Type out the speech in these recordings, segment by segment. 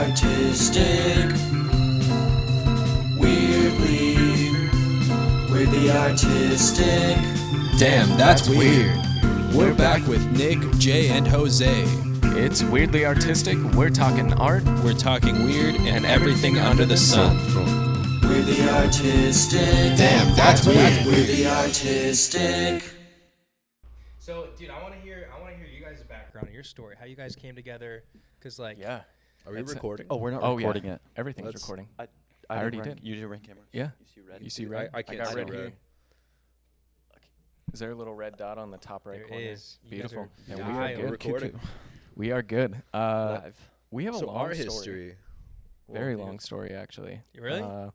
artistic. Weirdly artistic. Damn, that's weird. We're back with Nick, Jay, and Jose. It's weirdly artistic. We're talking art. We're talking weird and everything under the sun. Weirdly artistic. Damn, that's weird. Weirdly artistic. So, dude, I want to hear you guys' background and your story, how you guys came together, because Yeah. Are we recording? Oh, we're not recording yet. Everything's Let's- recording. I already didn't did. You did ring camera. Yeah. You see red? You see red? I can't got see red red. here. Is there a little red dot on the top right there corner? is. You guys Beautiful. are Yeah, we dialed. are good. Recording. We are good. Live. We have a So long our story. history. Very long story, actually. Really?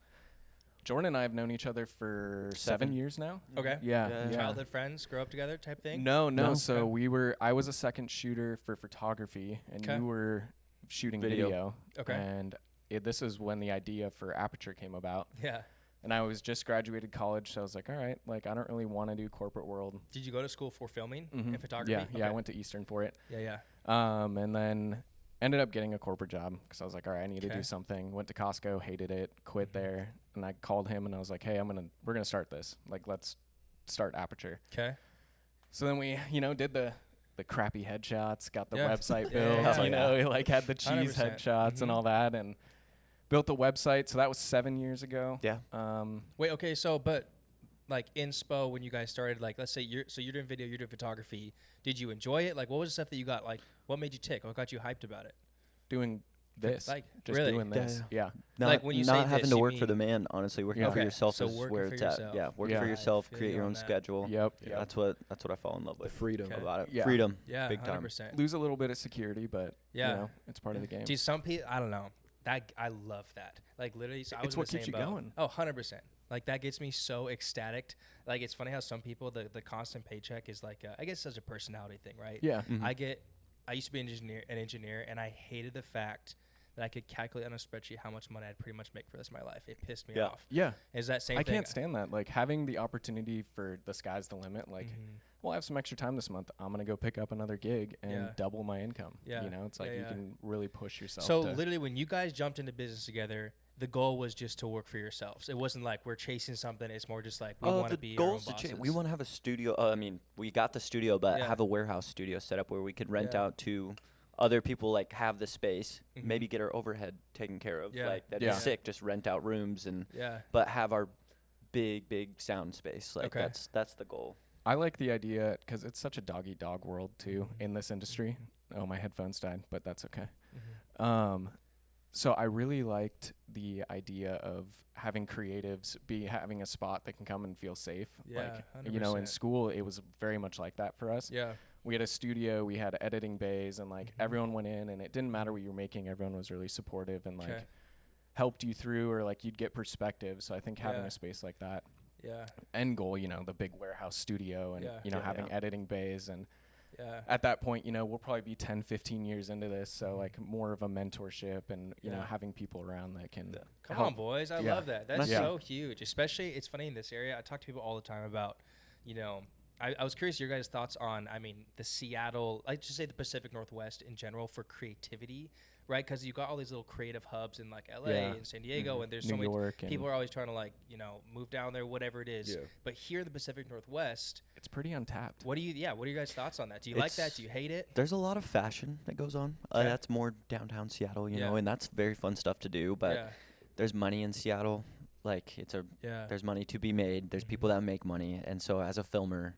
Jordan and I have known each other for 7 years now. Okay. Yeah. Childhood friends, grow up together type thing? No. So Okay. I was a second shooter for photography, and Okay. you were shooting Video. video. Okay. And this is when the idea for Aperture came about. Yeah. And I was just graduated college, so I was like, all right, like I don't really want to do corporate world. Did you go to school for filming Mhm. and photography? Yeah, Okay. I went to Eastern for it. Yeah. And then ended up getting a corporate job because I was like, all right, I need to Okay. do something. Went to Costco, hated it, quit there, and I called him and I was like, hey, we're gonna start this. Like, let's start Aperture. Okay. So then we, did the crappy headshots, got the Yeah. website Yeah, built, yeah. we like had the cheese 100%. headshots and all that, and built the website. So that was 7 years ago. Yeah. Wait, okay, so, but, like, in SPO, when you guys started, like, let's say you're doing video, you're doing photography, did you enjoy it? Like, what was the stuff that you got, like, what made you tick? What got you hyped about it? Doing this, Like, just really? doing this. Yeah. Not, Like, when you say not having this, to you work for mean- the man, honestly, working Yeah. for Okay, yourself so is working where for it's at. yourself. Yeah, working Yeah. for I yourself, feel create you your on own that. schedule. Yep. Yeah. That's what I fall in love The with freedom. Okay. about it. Yeah. Freedom. Yeah, Big time. 100%. Lose a little bit of security, but Yeah. it's part of the game. Dude, some people, I don't know. That I love that. Like literally, so I was It's in what the keeps same you boat. going. Oh, 100%. Like that gets me so ecstatic. Like it's funny how some people the constant paycheck is like I guess it's a personality thing, right? Yeah. I used to be an engineer, and I hated the fact that I could calculate on a spreadsheet how much money I'd pretty much make for the rest of my life. It pissed me Yeah. off. Yeah. Is that same I thing? can't stand that. Like having the opportunity for the sky's the limit. Like, well, I have some extra time this month. I'm gonna go pick up another gig and Yeah. double my income. Yeah. It's like Yeah, you yeah. can really push yourself. So to literally, when you guys jumped into business together, the goal was just to work for yourselves. It wasn't like we're chasing something. It's more just like we want to be our own goals to bosses. change. We want to have a studio. I mean, we got the studio, but Yeah. have a warehouse studio set up where we could rent Yeah. out to other people, like have the space, Mhm. maybe get our overhead taken care of. Yeah. Like that'd Yeah. be sick. Just rent out rooms Yeah. but have our big sound space. Like Okay. that's the goal. I like the idea because it's such a dog eat dog world too in this industry. Oh, my headphones died, but that's okay. So I really liked the idea of having creatives having a spot that can come and feel safe. Yeah, like, in 100%. school, it was very much like that for us. Yeah. We had a studio, we had editing bays, and like everyone went in, and it didn't matter what you were making. Everyone was really supportive and like Okay. helped you through, or like you'd get perspective. So I think having Yeah. a space like that, Yeah. end goal, the big warehouse studio, and Yeah. Yeah, having yeah. editing bays, and Yeah. at that point, we'll probably be 10, 15 years into this, so like more of a mentorship and Yeah. having people around that can Come help. on, boys. I Yeah. love that. That's Yeah. so huge. Especially, it's funny in this area. I talk to people all the time about, I was curious your guys' thoughts on, the Seattle, I just say the Pacific Northwest in general for creativity, right? Because you got all these little creative hubs in like LA Yeah. and San Diego, and there's New so many York and- people are always trying to like, move down there, whatever it is. Yeah. But here in the Pacific Northwest, It's pretty untapped. what are your guys' thoughts on that? Do you like that? It's- Do you hate it? There's a lot of fashion that goes on. Okay. That's more downtown Seattle, you Yeah. know, and that's very fun stuff to do. But yeah. there's money in Seattle. Like Yeah. there's money to be made. There's people that make money, and so as a filmer,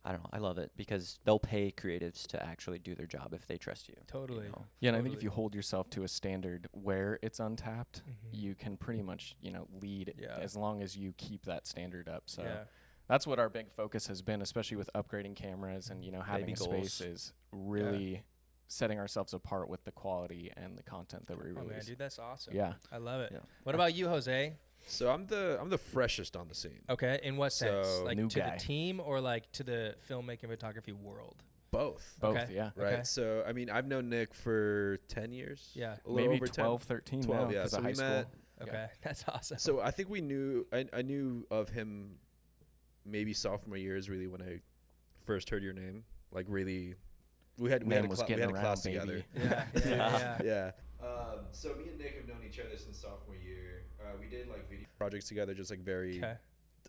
I don't know. I love it because they'll pay creatives to actually do their job if they trust you. Totally. You know? Yeah, and I think if Totally. you hold yourself to a standard where it's untapped, Mhm. you can pretty much, lead Yeah. as long as you keep that standard up. So Yeah. that's what our big focus has been, especially with upgrading cameras and, having Baby a space goals. is really setting ourselves apart with the quality and the content that we Oh, man, release. dude, that's awesome. Yeah. I love it. Yeah. What about you, Jose? So I'm the freshest on the scene. Okay, in what sense? So- Like New to guy. the team or like to the filmmaking photography world? Both. Both, Okay. yeah. Right. Okay. So I've known Nick for 10 years. Yeah. A little Maybe over 12, 13 12, now yeah. because So of we high school. met- Okay, that's awesome. So I think we knew. I knew of him maybe sophomore year is really when I first heard your name. Like really, we had Name a was we getting had a around, class baby. together. yeah. Yeah. So me and Nick have known each other since sophomore year. We did like video projects together, just like very Okay.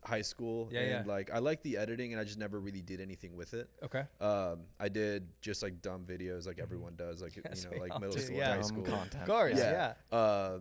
high school. Yeah, and yeah. like I like the editing, and I just never really did anything with it. Okay. I did just like dumb videos, like everyone does, like Yes, you we know, like all middle do, school, yeah. high Dumb school. content. Of course. Yeah. Yeah.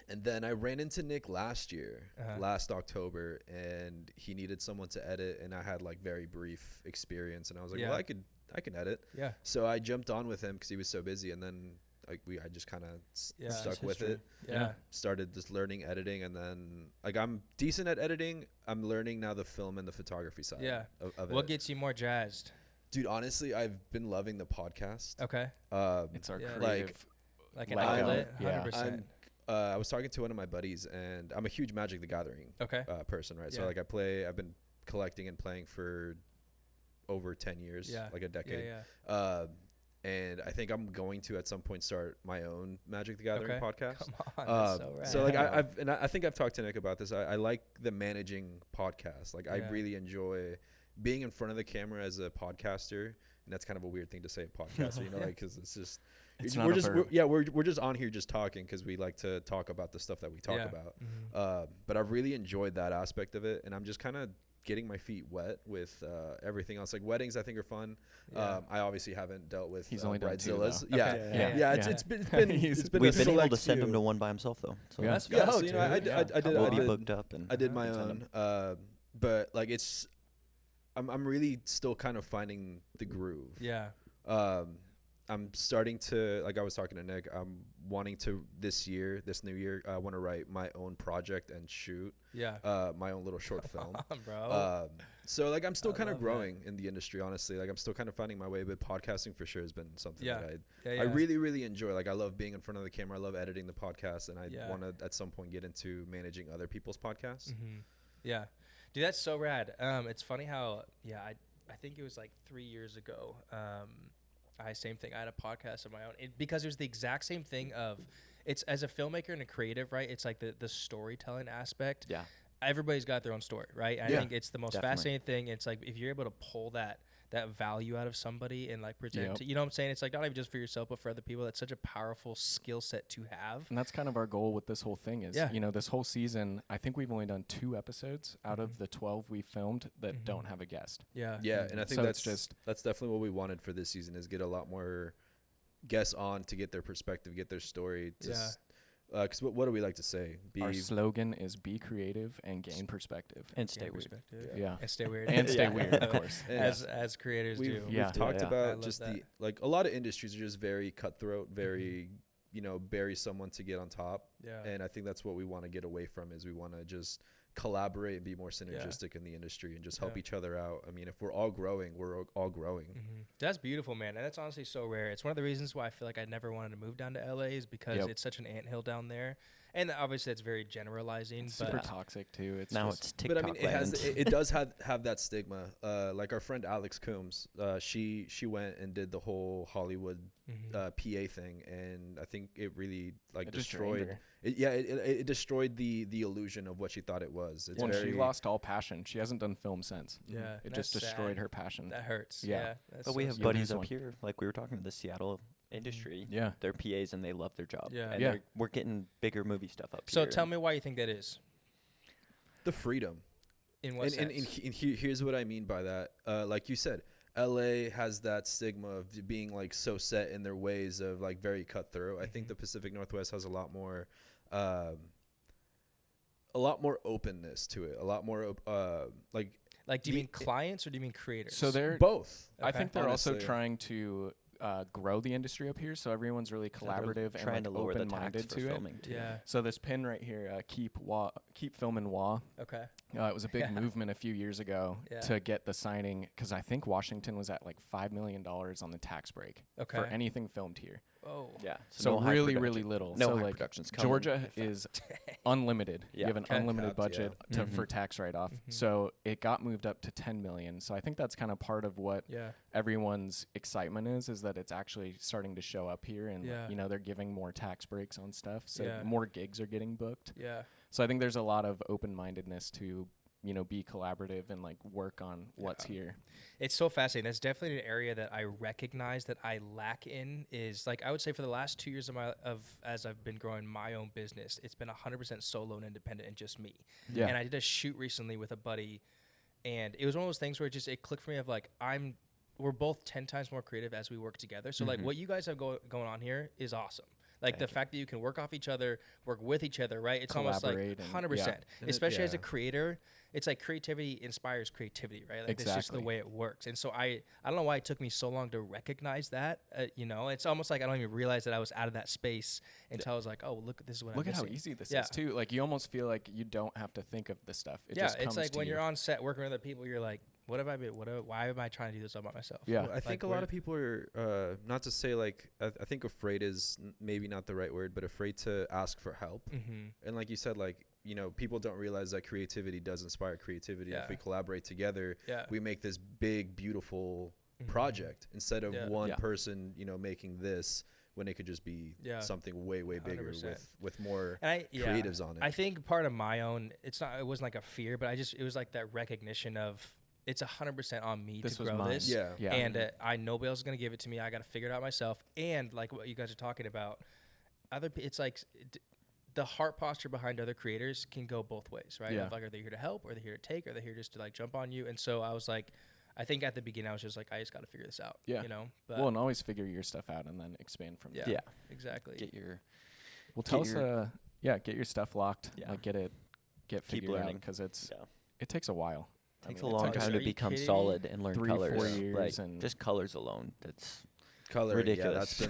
And then I ran into Nick last year, Uh-huh. last October, and he needed someone to edit, and I had like very brief experience, and I was like, Yeah. well, I can edit. Yeah. So I jumped on with him because he was so busy, and then I just kind of Yeah. stuck with history. it. Yeah. Started just learning editing, and then like I'm decent at editing. I'm learning now the film and the photography side. Yeah. Of What it. gets you more jazzed? Dude, honestly, I've been loving the podcast. Okay. It's our Yeah. creative. Like an Like, outlet. yeah. 100%. I was talking to one of my buddies, and I'm a huge Magic the Gathering Okay. person, right? So Yeah. like I've been collecting and playing for over 10 years, Yeah. like a decade. Yeah. And I think I'm going to at some point start my own Magic the Gathering Okay. podcast. Come on. That's so rad. So like I think I've talked to Nick about this. I like the managing podcast. Like I Yeah. really enjoy being in front of the camera as a podcaster, and that's kind of a weird thing to say, podcaster. You know, like because it's just It's we're not a just verb. we're just on here just talking because we like to talk about the stuff that we talk Yeah. about. Mhm. But I've really enjoyed that aspect of it, and I'm just kind of getting my feet wet with everything else. Like weddings, I think are fun. Yeah. I obviously haven't dealt with He's only done two, bridezillas. though. Yeah. Okay. Yeah, Yeah. It's Yeah. it's been He's- it's been We've a been able select to send him few. to one by himself though. So Yeah. Let's Yeah, go, so, you know, I dude. did, Yeah. I did, we'll I be did, booked up and I did my send own. him. But like it's, I'm really still kind of finding the groove. Yeah. I'm starting to, like I was talking to Nick, I'm wanting to this new year, I want to write my own project and shoot Yeah. my own little short film. Come on, bro. So like I'm still I kind of love that. growing in the industry, honestly. Like I'm still kind of finding my way, but podcasting for sure has been something Yeah. that Yeah. I really, really enjoy. Like I love being in front of the camera. I love editing the podcast, and I Yeah. want to at some point get into managing other people's podcasts. Yeah, dude, that's so rad. It's funny how I think it was like 3 years ago. Same thing. I had a podcast of my own because it was the exact same thing. It's as a filmmaker and a creative, right? It's like the storytelling aspect. Yeah. Everybody's got their own story, right? I Yeah. think it's the most Definitely. fascinating thing. It's like if you're able to pull that value out of somebody and like present Yep. it, you know what I'm saying? It's like not even just for yourself, but for other people. That's such a powerful skill set to have. And that's kind of our goal with this whole thing is, Yeah. you know, this whole season, I think we've only done 2 episodes out of the 12 we filmed that don't have a guest. Yeah. Yeah, and I think So it's that's definitely what we wanted for this season is get a lot more guests on to get their perspective, get their story. Because what do we like to say? Our slogan is be creative and gain perspective. And Gain stay weird. perspective. Yeah. And stay weird. And stay Yeah. weird, of course. And As creators we've do. Yeah. talked Yeah. I about love just that. the like a lot of industries are just very cutthroat, very bury someone to get on top. Yeah. And I think that's what we want to get away from is we want to just collaborate and be more synergistic in the industry and just help Yeah. each other out. I mean, if we're all growing, we're all growing. That's beautiful, man. And that's honestly so rare. It's one of the reasons why I feel like I never wanted to move down to LA is because Yep. it's such an anthill down there. And obviously that's very generalizing. It's but super toxic too. It's Now just, it's TikTok But I mean, land. it does have that stigma. Like our friend Alex Coombs, she went and did the whole Hollywood PA thing, and I think it really like it just drained destroyed. her. It destroyed the illusion of what she thought it was. It's When very she lost all passion, she hasn't done film since. Yeah, It just that's destroyed sad. her passion. That hurts. Yeah. Yeah. That's But we so have sad. buddies lose up one. here, like we were talking to the Seattle industry. Yeah. They're PAs and they love their job. Yeah. And Yeah. we're getting bigger movie stuff up So here. tell me why you think that is. the freedom. In what And sense? here's what I mean by that. Like you said, LA has that stigma of being like so set in their ways of like very cutthroat. I think the Pacific Northwest has a lot more openness to it. A lot more like Like, do you the- mean clients or do you mean creators? So they're both. I Okay. think they're also Honestly. trying to grow the industry up here, so everyone's really collaborative and trying like to lower the tax open-minded for to it. filming too. Yeah. So this pin right here, keep filming WA. Okay. It was a big Yeah. movement a few years ago Yeah. to get the signing because I think Washington was at like $5 million on the tax break Okay. for anything filmed here. Oh. Yeah. So no high really, production. really little. No so high like productions coming. Georgia is unlimited. Yeah. You have an Okay. unlimited Capped, yeah. budget for tax write-off. So it got moved up to 10 million. So I think that's kind of part of what Yeah. everyone's excitement is that it's actually starting to show up here and Yeah. you know they're giving more tax breaks on stuff. So Yeah. more gigs are getting booked. Yeah. So I think there's a lot of open-mindedness to be collaborative and like work on what's here. It's so fascinating. That's definitely an area that I recognize that I lack in. Is like I would say for the last 2 years as I've been growing my own business, it's been 100% solo and independent and just me. Yeah. And I did a shoot recently with a buddy, and it was one of those things where it clicked for me of like we're both 10 times more creative as we work together. So like what you guys have going on here is awesome. Like the fact that you can work off each other, work with each other, right? It's almost like Collaborate and- 100%. yeah. Especially as a creator, it's like creativity inspires creativity, right? Like that's just the Exactly. way it works. And so I don't know why it took me so long to recognize that. It's almost like I don't even realize that I was out of that space until I was like, oh, look, this is what Look I'm at how missing. easy this Yeah. is too. Like you almost feel like you don't have to think of this stuff. It Yeah, just it's comes like to when you. you're on set working with other people, you're like, what have I been? Why am I trying to do this all by myself? Yeah. Well, I think a lot of people are not to say like I think afraid is maybe not the right word, but afraid to ask for help. Mm-hmm. And like you said, like people don't realize that creativity does inspire creativity. Yeah. If we collaborate together, Yeah. we make this big, beautiful Mhm. project instead of Yeah. one Yeah. person, making this when it could just be Yeah. something way, way bigger 100%. with more And creatives on it. I think part of my own, it wasn't like a fear, but it was like that recognition of it's 100% on me This to was grow mine. this. Yeah. Yeah. And I nobody else is going to give it to me. I got to figure it out myself. And like what you guys are talking about, it's like the heart posture behind other creators can go both ways, right? Yeah. Of like, are they here to help? Or are they here to take? Or are they here just to like jump on you? And so I was like, I think at the beginning I was just like, I just got to figure this out. Yeah. But Well, and always figure your stuff out and then expand from yeah, there. Yeah. exactly. Get your Well, tell Get us. Get your stuff locked. Yeah. Like get Keep figured out learning. because yeah. it takes a while. Takes I a mean, it long took us time Are to you become kidding me? solid and learn 3 colors. 4 years like and just colors alone. That's Coloring, ridiculous. Yeah,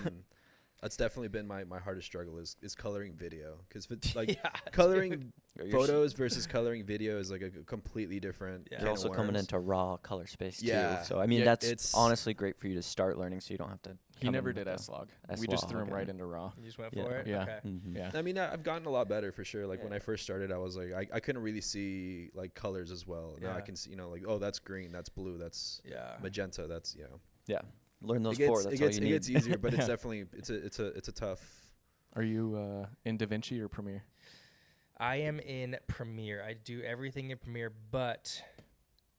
that's definitely been my hardest struggle is coloring video because like Yeah, coloring you're s- photos versus coloring video is like a completely different. Yeah. can You're of also coming worms. into raw color space Yeah. too. So I mean Yeah, that's it's- honestly great for you to start learning, so you don't have to. he come never in did with S-Log. We S-Log just threw him and- right into raw. You just went Yeah. for it? Yeah. Okay. Mhm. Yeah. I mean, I've gotten a lot better for sure. Like when Yeah. I first started, I was like, I couldn't really see like colors as well. Now I Yeah. can see, like, oh, that's green, that's blue, that's Yeah. magenta, that's Yeah, learn those it four. gets That's it all gets you it need. gets easier, but it's Yeah. definitely it's a tough. Are you in DaVinci or Premiere? I am in Premiere. I do everything in Premiere, but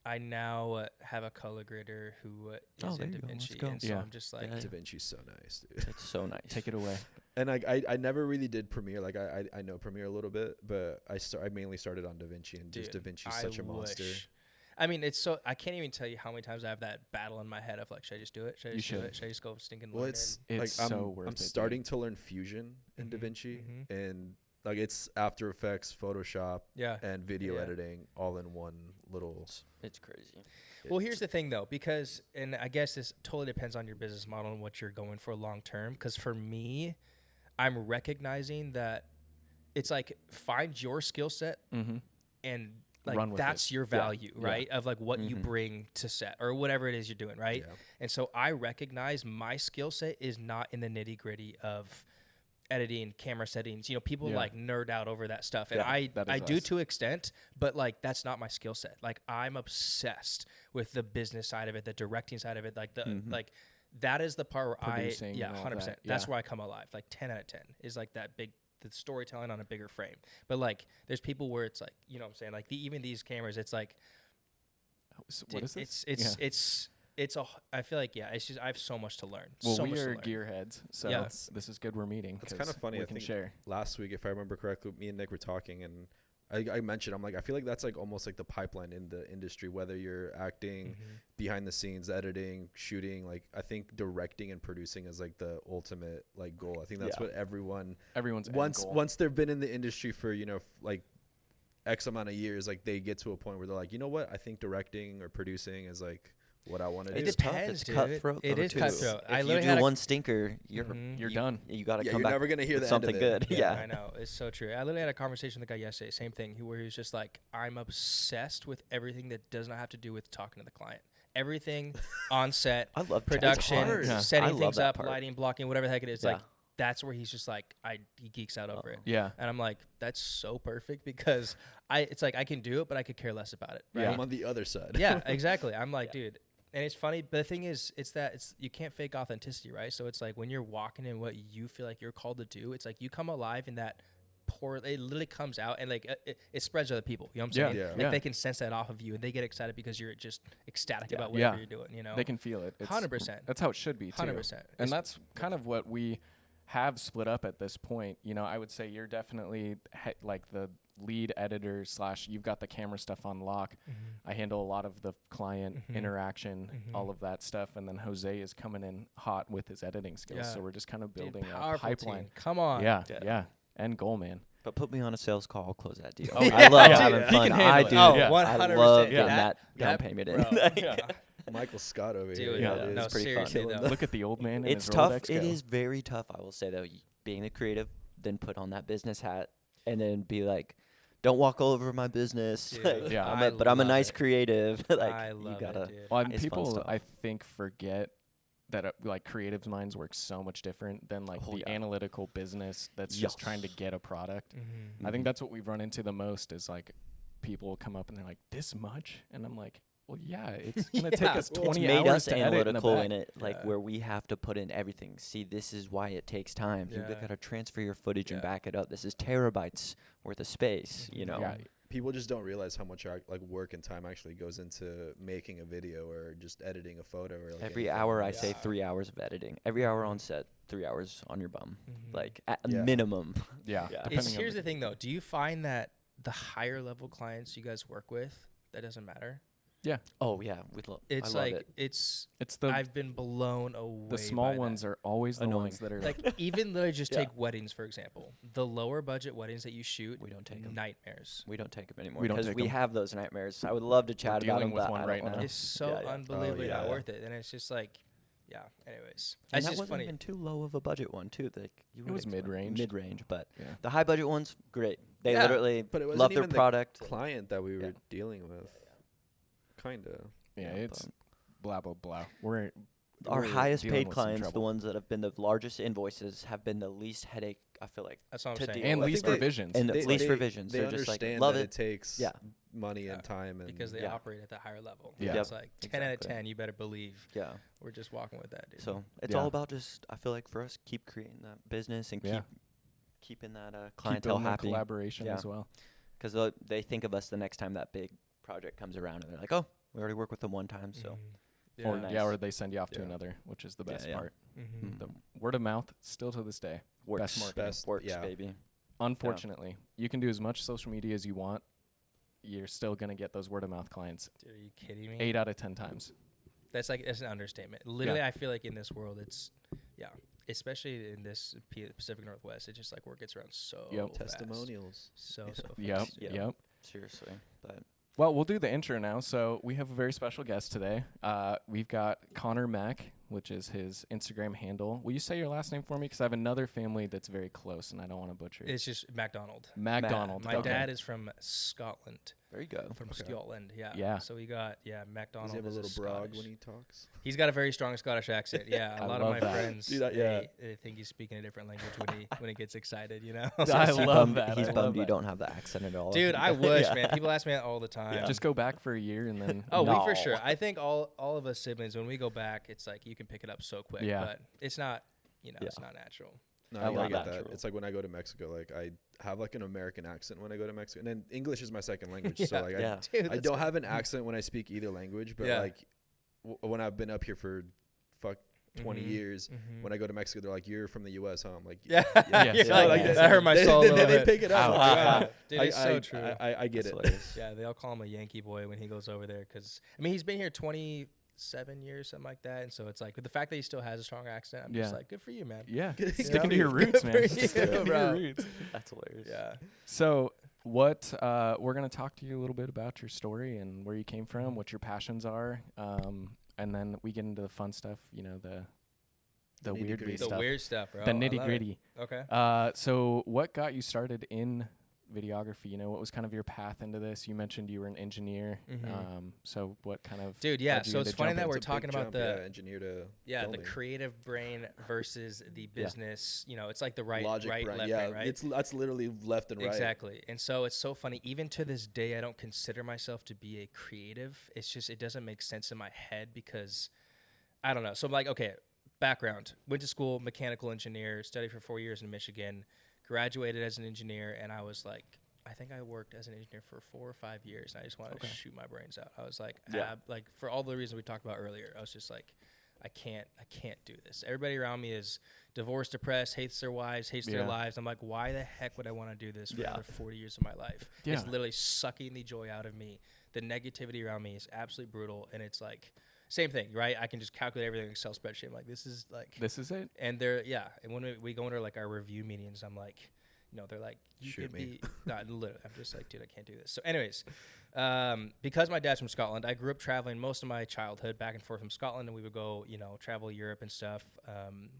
I now have a color grader who is Oh, there in you go. Let's DaVinci, go. and so Yeah. I'm just like, Yeah. Da Vinci's so nice, dude. It's so nice. Take it away. And I never really did Premiere. Like I know Premiere a little bit, but I mainly started on Da Vinci, and just Da dude, Vinci's I such a monster. wish- I mean, it's so I can't even tell you how many times I have that battle in my head of like, should I just do it? Should I You just do should. it? Should I just go stinking? Well, learn it's it? It's like so worth I'm it, dude. starting to learn Fusion in Mhm, DaVinci, mhm. and like it's After Effects, Photoshop, Yeah. and video Yeah. editing all in one little. It's crazy. Well, here's the thing though, because and I guess this totally depends on your business model and what you're going for long term. Because for me, I'm recognizing that it's like find your skill set Mm-hmm. and like Run with that's it. your Yeah. value, Yeah. right? Of like what you Mhm. bring to set or whatever it is you're doing, right? Yeah. And so I recognize my skill set is not in the nitty gritty of editing, camera settings. People Yeah. like nerd out over that stuff, and Yeah, that I is do us. to an extent, but like that's not my skill set. Like I'm obsessed with the business side of it, the directing side of it, like the Mhm. like that is the part where Producing and all 100%. that, That's yeah. where I come alive. Like 10 out of 10 is like that big the storytelling on a bigger frame. But like there's people where it's like, what I'm saying? Like even these cameras, it's like What is this? it's I feel like it's just I have so much to learn. Well, so we much to are learn. gearheads, so Yeah. this is good. We're meeting. It's kinda 'cause funny, We I can think- share. Last week, if I remember correctly, me and Nick were talking, and I mentioned, I'm like, I feel like that's like almost like the pipeline in the industry, whether you're acting, Mhm. behind the scenes, editing, shooting. Like I think directing and producing is like the ultimate like goal. I think that's Yeah. what everyone Everyone's end once goal. once they've been in the industry for like X amount of years, like they get to a point where they're like, you know what, I think directing or producing is like what I want to do. It It's tough. depends, It's dude. cutthroat. It though, is too. cutthroat. If I you literally do had a- one stinker, you're Mhm. You're you- done. You got to Yeah, come you're back never gonna hear with the end of something it. good. Yeah. Yeah. I know, it's so true. I literally had a conversation with a guy yesterday, same thing, where he was just like, I'm obsessed with everything that does not have to do with talking to the client. Everything on set, I love production, hard. Yeah. setting I love things that up, part. lighting, blocking, whatever the heck it is. Yeah. Like that's where he's just like, he geeks out over it. Yeah. And I'm like, that's so perfect because it's like I can do it, but I could care less about it. Right? Yeah. I'm on the other side. Yeah, exactly. I'm like, dude. And it's funny, but the thing is, it's you can't fake authenticity, right? So it's like when you're walking in what you feel like you're called to do, it's like you come alive in that pour. It literally comes out and like it spreads to other people. You know what I'm Yeah, saying? yeah. Like Yeah. they can sense that off of you, and they get excited because you're just ecstatic Yeah. about whatever Yeah. you're doing. You know, They can feel it. It's 100%. That's how it should be too. 100%. And that's kind of what we have split up at this point. You know, I would say you're definitely like the lead editor / you've got the camera stuff on lock. I handle a lot of the client interaction, all of that stuff, and then Jose is coming in hot with his editing skills. Yeah. So we're just kind of Dude, building a powerful pipeline. team. Come on. Yeah, Yeah. yeah, and goal man. But put me on a sales call, I'll close that deal. Oh, I yeah. love Yeah. having He fun. can handle I it. do. Yeah. I 100%. love Yeah. getting that down payment in. bro, yeah. Michael Scott over Dude, here. Yeah. dude. no, It's pretty fun. seriously though. Look at the old man. In It's his tough. Rolodex It go. is very tough, I will say, though. Being a creative, then put on that business hat and then be like, don't walk all over my business. Dude, Like, Yeah. I'm but I'm a love nice it. creative. Like, I you love gotta. it, dude. Well, and It's fun people, stuff. I think, forget that like creative minds work so much different than like Oh, the yeah. analytical business that's just trying to Yes. get a product. Mm-hmm. I think that's what we've run into the most is like people come up and they're like, this much? And I'm like, well, yeah, it's going to take Yeah. us It's 20 made hours us to edit in the analytical back. in it, like Yeah. where we have to put in everything. See, this is why it takes time. You Yeah. gotta transfer your footage and Yeah. back it up. This is terabytes worth of space. You know. Yeah. People just don't realize how much like work and time actually goes into making a video or just editing a photo. Or like Every anything. hour, I Yeah. say 3 hours of editing. Every hour on set, 3 hours on your bum. Mhm. Like at a Yeah. minimum. Yeah. Yeah. depending on Here's the thing though. Do you find that the higher level clients you guys work with, that doesn't matter? Oh yeah, It's I love like it. it's. it's the I've been blown away. the small by ones that. are always the Annoying. ones that are like even literally just Yeah. take weddings for example. The lower budget weddings that you shoot, We don't take 'em. nightmares. We don't take them anymore We don't because take we 'em. have those nightmares. I would love to chat about dealing them, with but one I don't right wanna- now. It's so Yeah, yeah. unbelievably not yeah. worth it, and it's just like, yeah. Anyways, And it's that just wasn't funny. even too low of a budget one too. Like you It would was expect- mid-range. Mid-range, but Yeah. the high budget ones, great. They Yeah. literally But it wasn't love their even the product. client that we were Yeah. dealing with. Kinda. yeah, Yeah, it's but- blah, blah, blah. Our we're highest dealing paid with some clients, the trouble. ones that have been the largest invoices, have been the least headache. I feel like, That's what I'm to saying. deal And I least think they- revisions. and They- the least they- revisions. They They're just like understand love that it. it takes Yeah. money Yeah. and time and because they Yeah. operate at that higher level. Yeah. It's like 10 out of Exactly. 10. You better believe Yeah. we're just walking with that, dude. So it's Yeah. all about just. I feel like for us, keep creating that business and Yeah. keeping that Keep clientele building that happy. collaboration Yeah. as well. Because they think of us the next time that big project comes around, and they're like, "Oh, we already worked with them one time." So Mhm. Or yeah. yeah, or they send you off to Yeah. another, which is the Yeah, best yeah. part. Mhm. The word of mouth, still to this day. works, Best marketing. Best, works, yeah. baby. Unfortunately, you can do as much social media as you want. You're still gonna get those word of mouth clients Dude, are you kidding me? 8 out of 10 times. That's an understatement. Literally, I feel like in this world, it's especially in this Pacific Northwest, it's just like word gets around so Yep. fast. Testimonials. So fast. Yep, Yeah. yep. Seriously, but Well, we'll do the intro now. So we have a very special guest today. We've got Connor Mack, which is his Instagram handle. Will you say your last name for me? Because I have another family that's very close, and I don't want to butcher it. It's just MacDonald. MacDonald. My okay. dad is from Scotland. there you go. From Okay. Scotland, yeah. Yeah. So we got Does MacDonald. he have a is little brogue Scottish. when he talks? He's got a very strong Scottish accent. Yeah, I a lot of love my that. friends Dude, yeah. they think he's speaking a different language when he gets excited. You know. I He's love bummed- that. He's I love bummed you that. don't have the accent at all. Dude, I wish, Yeah. man. People ask me that all the time. Yeah. Just go back for a year and then. Oh, we for No. sure. I think all of us siblings, when we go back, it's like you can pick it up so quick. Yeah. But it's not, it's Yeah. not natural. No, I I, love get that. that. It's like when I go to Mexico, like I have like an American accent when I go to Mexico, and then English is my second language. So Yeah. like Yeah. Dude, I that's don't have an accent when I speak either language, but Yeah. like when I've been up here for 20 Mhm. years, Mhm. when I go to Mexico, they're like, "You're from the U.S., huh?" I'm like, Yeah, Yeah. You're Yeah. like, Like that hurt my soul a little they bit. pick it up. Ouch. Like, wow. Dude, it's so true. I get That's it. hilarious. Yeah, they all call him a Yankee boy when he goes over there because he's been here 27 years, something like that, and so it's like with the fact that he still has a strong accent, I'm just Yeah. like, good for you, man. Yeah. Good Sticking for to your you. roots, Good man. for you, Sticking to your bro. roots. That's hilarious. Yeah. So, what we're gonna talk to you a little bit about your story and where you came from, what your passions are, and then we get into the fun stuff. You know, the weird nitty-gritty The stuff, weird stuff, bro. the I love nitty it. gritty. Okay. So, what got you started in videography? You know, what was kind of your path into this? You mentioned you were an engineer. Mhm. So, what kind of Dude, yeah. led you So to it's funny jump that in? we're It's a big talking about jump, the engineer to the filming. creative brain versus the business. You know, it's like the right, Logic right, brain. left Yeah, brain, right? that's literally left and right. Exactly. And so it's so funny. Even to this day, I don't consider myself to be a creative. It's just, it doesn't make sense in my head because I don't know. So I'm like, okay, background. Went to school, mechanical engineer, studied for 4 years in Michigan, graduated as an engineer, and I was like, I think I worked as an engineer for 4 or 5 years, and I just wanted to shoot my brains out. I was like, like for all the reasons we talked about earlier, I was just like, I can't do this. Everybody around me is divorced, depressed, hates their wives, hates their lives. I'm like, why the heck would I want to do this for another 40 years of my life? Yeah. It's literally sucking the joy out of me. The negativity around me is absolutely brutal, and it's like, same thing, right? I can just calculate everything in Excel spreadsheet. I'm like, this is it. And and when we go into like our review meetings, I'm like, they're like, you could be, literally, I'm just like, dude, I can't do this. So anyways, because my dad's from Scotland, I grew up traveling most of my childhood back and forth from Scotland, and we would go, travel Europe and stuff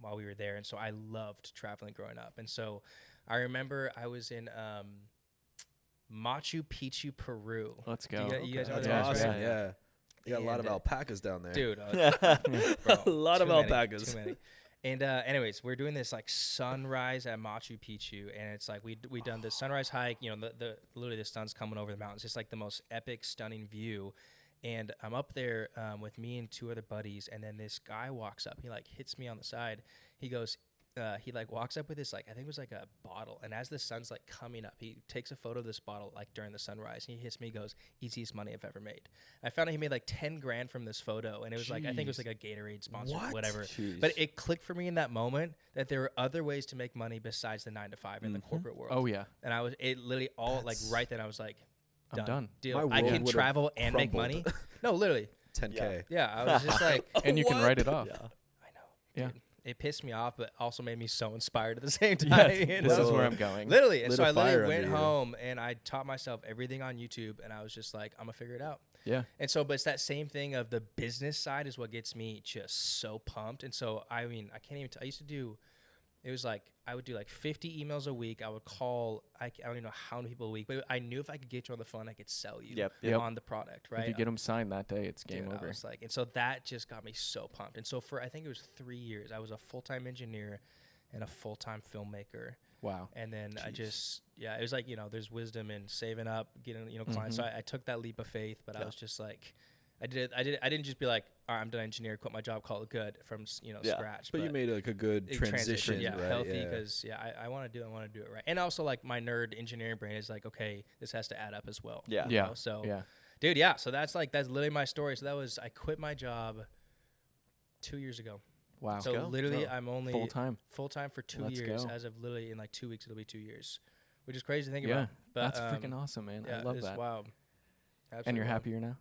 while we were there. And so I loved traveling growing up. And so I remember I was in Machu Picchu, Peru. Let's go. You guys know That's where that is, awesome. right? Yeah. You got a lot of alpacas down there. Dude. A lot of alpacas. Too many. And anyways, we're doing this like sunrise at Machu Picchu, and it's like we done the sunrise hike. The literally the sun's coming over the mountains. It's like the most epic, stunning view. And I'm up there with me and 2 other buddies, and then this guy walks up. He like hits me on the side. He goes, he like walks up with this like, I think it was like a bottle, and as the sun's like coming up, he takes a photo of this bottle like during the sunrise, and he hits me, goes, easiest money I've ever made. I found out he made like 10 grand from this photo, and it was like, I think it was like a Gatorade sponsor, whatever. Jeez. But it clicked for me in that moment that there are other ways to make money besides the 9 to 5 in the corporate world. Oh yeah. And it literally all like right then I was like, I'm done. Deal. My I world can would've travel and make crumbled. money. No, literally. 10K. Yeah, I was just like, And you can write it off. Yeah. I know. Yeah. Dude. It pissed me off, but also made me so inspired at the same time. Yeah, you this know? is where I'm going. Literally. And Lit so a I literally fire went under you. home and I taught myself everything on YouTube, and I was just like, I'm going to figure it out. Yeah. And so, but it's that same thing of the business side is what gets me just so pumped. And so, I mean, I can't even I used to do, it was like, I would do like 50 emails a week. I would call, I don't even know how many people a week, but I knew if I could get you on the phone, I could sell you Yep. on the product, right? If you get them signed that day, it's game Dude, over. I was like, and so that just got me so pumped. And so for, I think it was 3 years, I was a full-time engineer and a full-time filmmaker. Wow. And then I just, it was like, there's wisdom in saving up, getting, clients. So I took that leap of faith, but I was just like, I didn't just be like, all right, I'm done engineer, quit my job, call it good from, scratch. But you made like a good transition, yeah, right? healthy, because I want to do it right. And also like my nerd engineering brain is like, okay, this has to add up as well. Yeah. you know? So dude, so that's literally my story. So I quit my job 2 years ago. Wow. So literally I'm only full time for 2 Let's years. go. As of literally in like 2 weeks, it'll be 2 years, which is crazy to think Yeah. about. But, That's freaking awesome, man. I love it's that. wild. Absolutely And you're wild. happier now?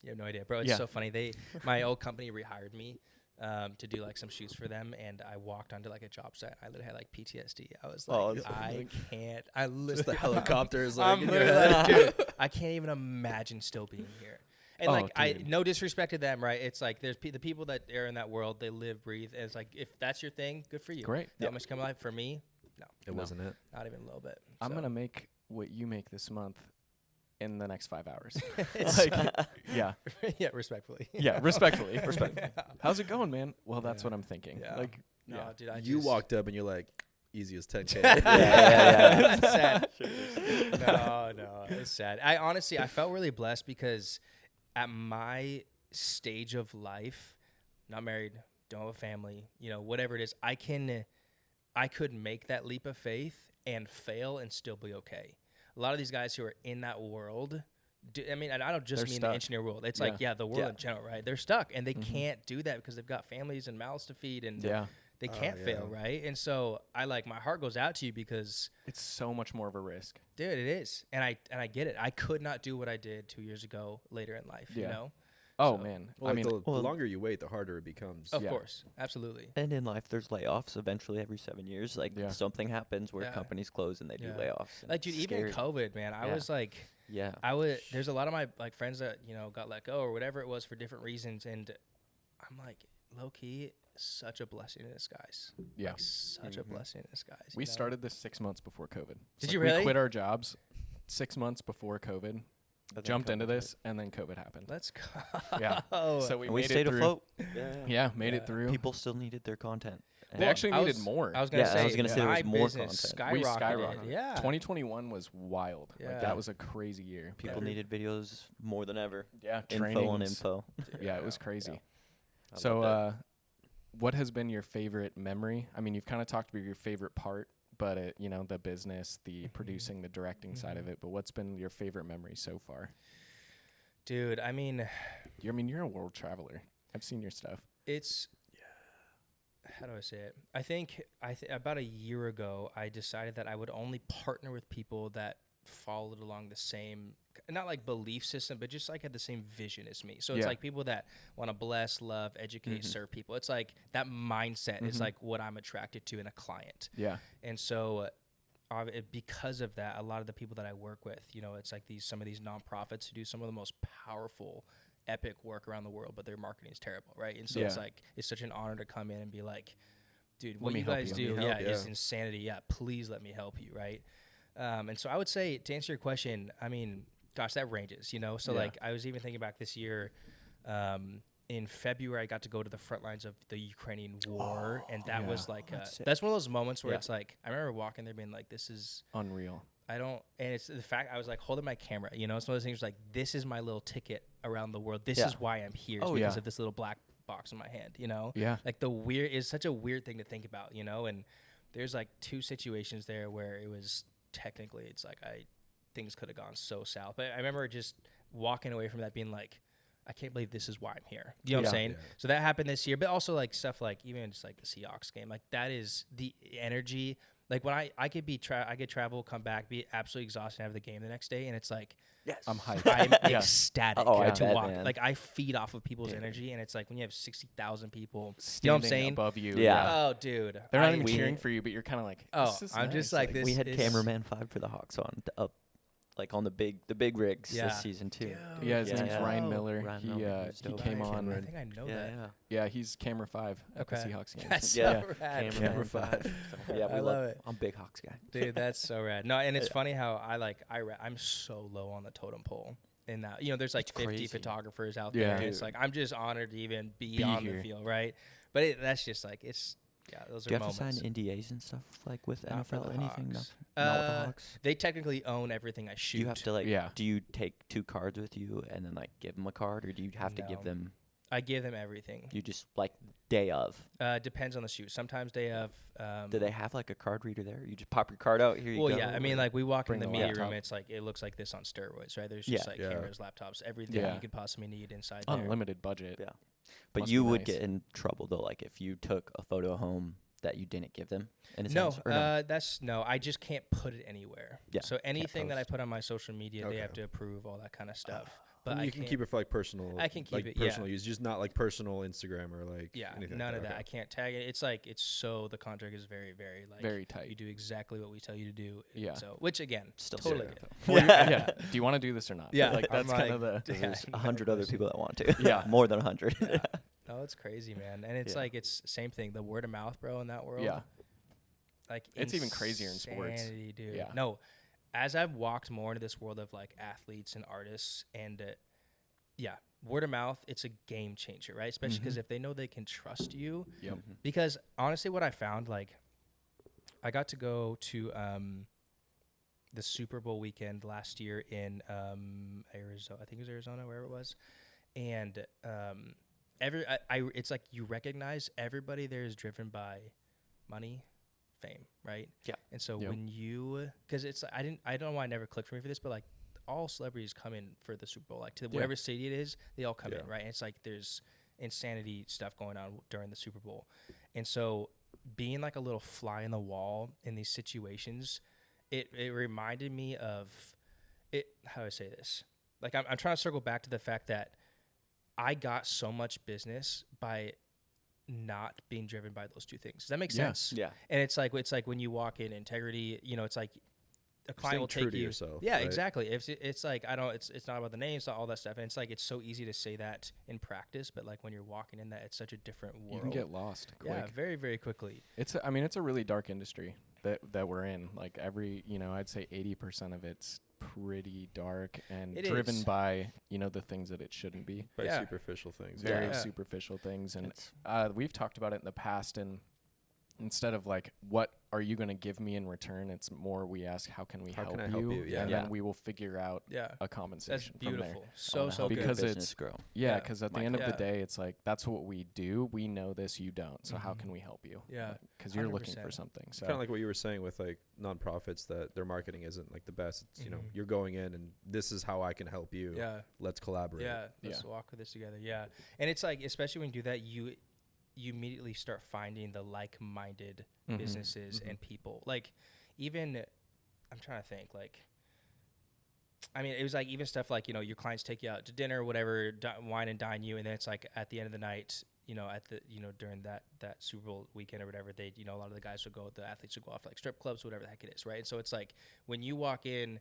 You have no idea, bro. It's Yeah. so funny. My old company rehired me to do like some shoots for them, and I walked onto like a job site. I literally had like PTSD. I was like, Oh, I can't. I Just literally the helicopter is like I'm in your literally head. like, dude, I can't even imagine still being here. And Oh, like, dude. no disrespect to them, right? It's like there's the people that are in that world. They live, breathe, and it's like if that's your thing, good for you. Great. That much come alive. For me, no, It wasn't it. not even a little bit. I'm So. going to make what you make this month in the next 5 hours. It's- Yeah. yeah, respectfully. Yeah. Respectfully. How's it going, man? Well, that's Yeah. what I'm thinking. Yeah. Like, No, yeah. dude, I You just, walked up and you're like, easy as 10K. Yeah. That's sad. No, it's sad. I honestly, I felt really blessed because at my stage of life, not married, don't have a family, whatever it is, I could make that leap of faith and fail and still be okay. A lot of these guys who are in that world, and I don't just They're mean stuck. the engineer world. It's Yeah. like, the world Yeah. in general, right? They're stuck and they can't do that because they've got families and mouths to feed and Yeah. they can't fail, right? And so my heart goes out to you because, It's so much more of a risk. dude, it is. And I get it. I could not do what I did 2 years ago later in life, Yeah. Oh, So- man. Well, I like mean, the longer you wait, the harder it becomes. Of Yeah. course. Absolutely. And in life, there's layoffs eventually every 7 years. Like Yeah. something happens where Yeah. companies close and they do Yeah. layoffs. and Like, dude, it's even scary. COVID, man, I Yeah. was like, Yeah. there's a lot of my like friends that, got let go or whatever it was for different reasons. And I'm like, low key, such a blessing in disguise. Yeah. Like, such a blessing in disguise. we started this 6 months before COVID. Did Like, you really? We quit our jobs 6 months before COVID, But then jumped into COVID hit. this, and then COVID happened. Let's go. Yeah. So we And we made stayed it through. afloat. Yeah. Yeah, made Yeah. it through. People still needed their content. They And actually I needed was- more. I was gonna Yeah, I say, was gonna say there my was more business content. We skyrocketed. skyrocketed. Yeah. 2021 was wild. Yeah. Like that was a crazy year. people Yeah. needed videos more than ever. Yeah, Info on info. Yeah, it was crazy. I So, love what has been your favorite memory? I mean, you've kind of talked about your favorite part but it, you know, the business, the producing, the directing side of it. But what's been your favorite memory so far? Dude, I mean, You're a world traveler. I've seen your stuff. it's how do I say it? I think about a year ago, I decided that I would only partner with people that followed along the same, not like belief system, but just like had the same vision as me. So it's Yeah. like people that want to bless, love, educate, serve people. It's like that mindset is like what I'm attracted to in a client. Yeah. And so because of that, a lot of the people that I work with, you know, it's like some of these nonprofits who do some of the most powerful, epic work around the world, but their marketing is terrible, right? And so it's Yeah. like, it's such an honor to come in and be like, dude, Let what me you help guys you. do, Let me help, is yeah. insanity. Yeah, please let me help you, right? And so I would say, to answer your question, I mean, gosh, that ranges, you know? So Yeah. like, I was even thinking back this year, in February, I got to go to the front lines of the Ukrainian war, and that yeah. was like, That's sick. that's one of those moments where Yeah. it's like, I remember walking there being like, this is, Unreal. I don't, and it's the fact I was like holding my camera, you know, it's one of those things like, this is my little ticket around the world. This Yeah. is why I'm here, is Oh, because yeah. of this little black box in my hand, you know? Yeah. Like is such a weird thing to think about, you know? And there's like 2 situations there where it was technically, it's like things could have gone so south. But I remember just walking away from that being like, I can't believe this is why I'm here. You know what I'm Yeah. saying? Yeah. So that happened this year, but also like stuff like even just like the Seahawks game, like that is the energy. Like when I could I could travel, come back, be absolutely exhausted, and have the game the next day, and it's like Yes. I'm hyped. I'm Yeah. ecstatic Oh, I to bet, walk. man. Like I feed off of people's Yeah. energy, and it's like when you have 60,000 people, you know what I'm Standing saying? above you. Yeah. Oh, dude, They're not even we- cheering for you, but you're kind of like, Oh, this is I'm just nice. like this. We had is- cameraman 5 for the Hawks on up, like on the big rigs Yeah. this season too. Dude, Yeah, his Yeah, name's yeah. Ryan Miller. Ryan he Miller, he's he dope. came I on. think I know Yeah, that. yeah. Yeah, he's camera 5 at the Okay. Seahawks games. That's Yeah. so rad. Cameraman Five. 5. So, yeah, I we love it. I'm a big Hawks guy. Dude, that's so rad. No, and it's funny how I'm so low on the totem pole. And now, you know, there's like It's 50 crazy. photographers out Yeah. there. And it's Dude. like, I'm just honored to even be Be on here. the field, right? But that's just like, those Do are you have moments. to sign NDAs and stuff like with Not for NFL? the Anything? Hawks. Not with the Hawks. They technically own everything I shoot. Do you have to like? Yeah. Do you take 2 cards with you and then like give them a card, or do you have to give No. them? I give them everything. You just like day of. Depends on the shoot. Sometimes they have. Do they have like a card reader there? You just pop your card out. Here you Well, go. yeah. I mean, or- like we walk in Bring the the media laptop. room. It's like it looks like this on steroids, right? There's Yeah. just like Yeah. cameras, laptops, everything Yeah. you could possibly need inside there. Unlimited budget. Yeah. But Must you be would nice. get in trouble though, like if you took a photo home that you didn't give them. In a No, sense, or no? that's no. I just can't put it anywhere. Yeah, So anything that I post. put on my social media, they have Okay. to approve all that kind of stuff. But And I you can can't- keep it for like personal. I can keep like it, yeah. personal use, just not like personal Instagram or like Yeah, anything none like of that. Okay. I can't tag it. It's like the contract is very, very like Very tight. You do exactly what we tell you to do. Yeah. So which again, Still totally sick, get. Well, yeah. Do you want to do this or not? Yeah, Like I'm that's kind of like, the. yeah, There's no 100 other question. people that want to. Yeah. More than 100. Yeah. No, it's crazy, man. And it's Yeah. like it's same thing. The word of mouth, bro, in that world. Yeah. Like It's even crazier in sports. insanity, dude. Yeah. No, as I've walked more into this world of like athletes and artists, and yeah, word of mouth, it's a game changer, right? Especially because if they know they can trust you. Yep. Because honestly, what I found, like, I got to go to the Super Bowl weekend last year in Arizona. I think it was Arizona, wherever it was, and it's like you recognize everybody there is driven by money, fame, right? Yeah. And so Yep. when because it's I don't know why it never clicked for me for this, but like all celebrities come in for the Super Bowl, like to whatever city it is, they all come in, Yeah. right? And it's like there's insanity stuff going on during the Super Bowl, and so being like a little fly in the wall in these situations, it reminded me of it. How do I say this? Like I'm trying to circle back to the fact that I got so much business by not being driven by those 2 things. Does that make Yeah. sense? Yeah. And it's like when you walk in integrity, you know, it's like a client Staying will true take to you. yourself, Yeah, right? exactly. It's like it's not about the names, not all that stuff. And it's like it's so easy to say that in practice, but like when you're walking in that, it's such a different world. You can get lost quick. yeah, very, very quickly. It's it's a really dark industry that we're in. Like I'd say 80% of it's pretty dark and It driven is. by, the things that it shouldn't be. By Yeah. superficial things. Very Yeah. superficial things. And It's- we've talked about it in the past, and instead of like, what are you going to give me in return? It's more we ask, how can we How help can I you? help you? Yeah. And Yeah. then we will figure out Yeah. a compensation from there. Beautiful. I So wanna help good. Because your it's- business grow. Yeah, Yeah. because at the My end of the Yeah. day, it's like, that's what we do. We know this, you don't. So how Mhm. can we help you? Yeah. Because you're looking for 100%. something. So Kind of like what you were saying with like nonprofits, that their marketing isn't like the best. It's, you know, Mhm. you're going in and this is how I can help you. Yeah. Let's collaborate. Yeah. Let's Yeah. walk with this together. Yeah. And it's like, especially when you do that, you immediately start finding the like-minded Mhm. businesses Mhm. and people. Like, even I'm trying to think. Like, I mean, it was like even stuff like, you know, your clients take you out to dinner, or whatever, wine and dine you, and then it's like at the end of the night, you know, at the, you know, during that Super Bowl weekend or whatever, they, you know, a lot of the guys would go, the athletes would go off to like strip clubs, whatever the heck it is, right? And so it's like when you walk in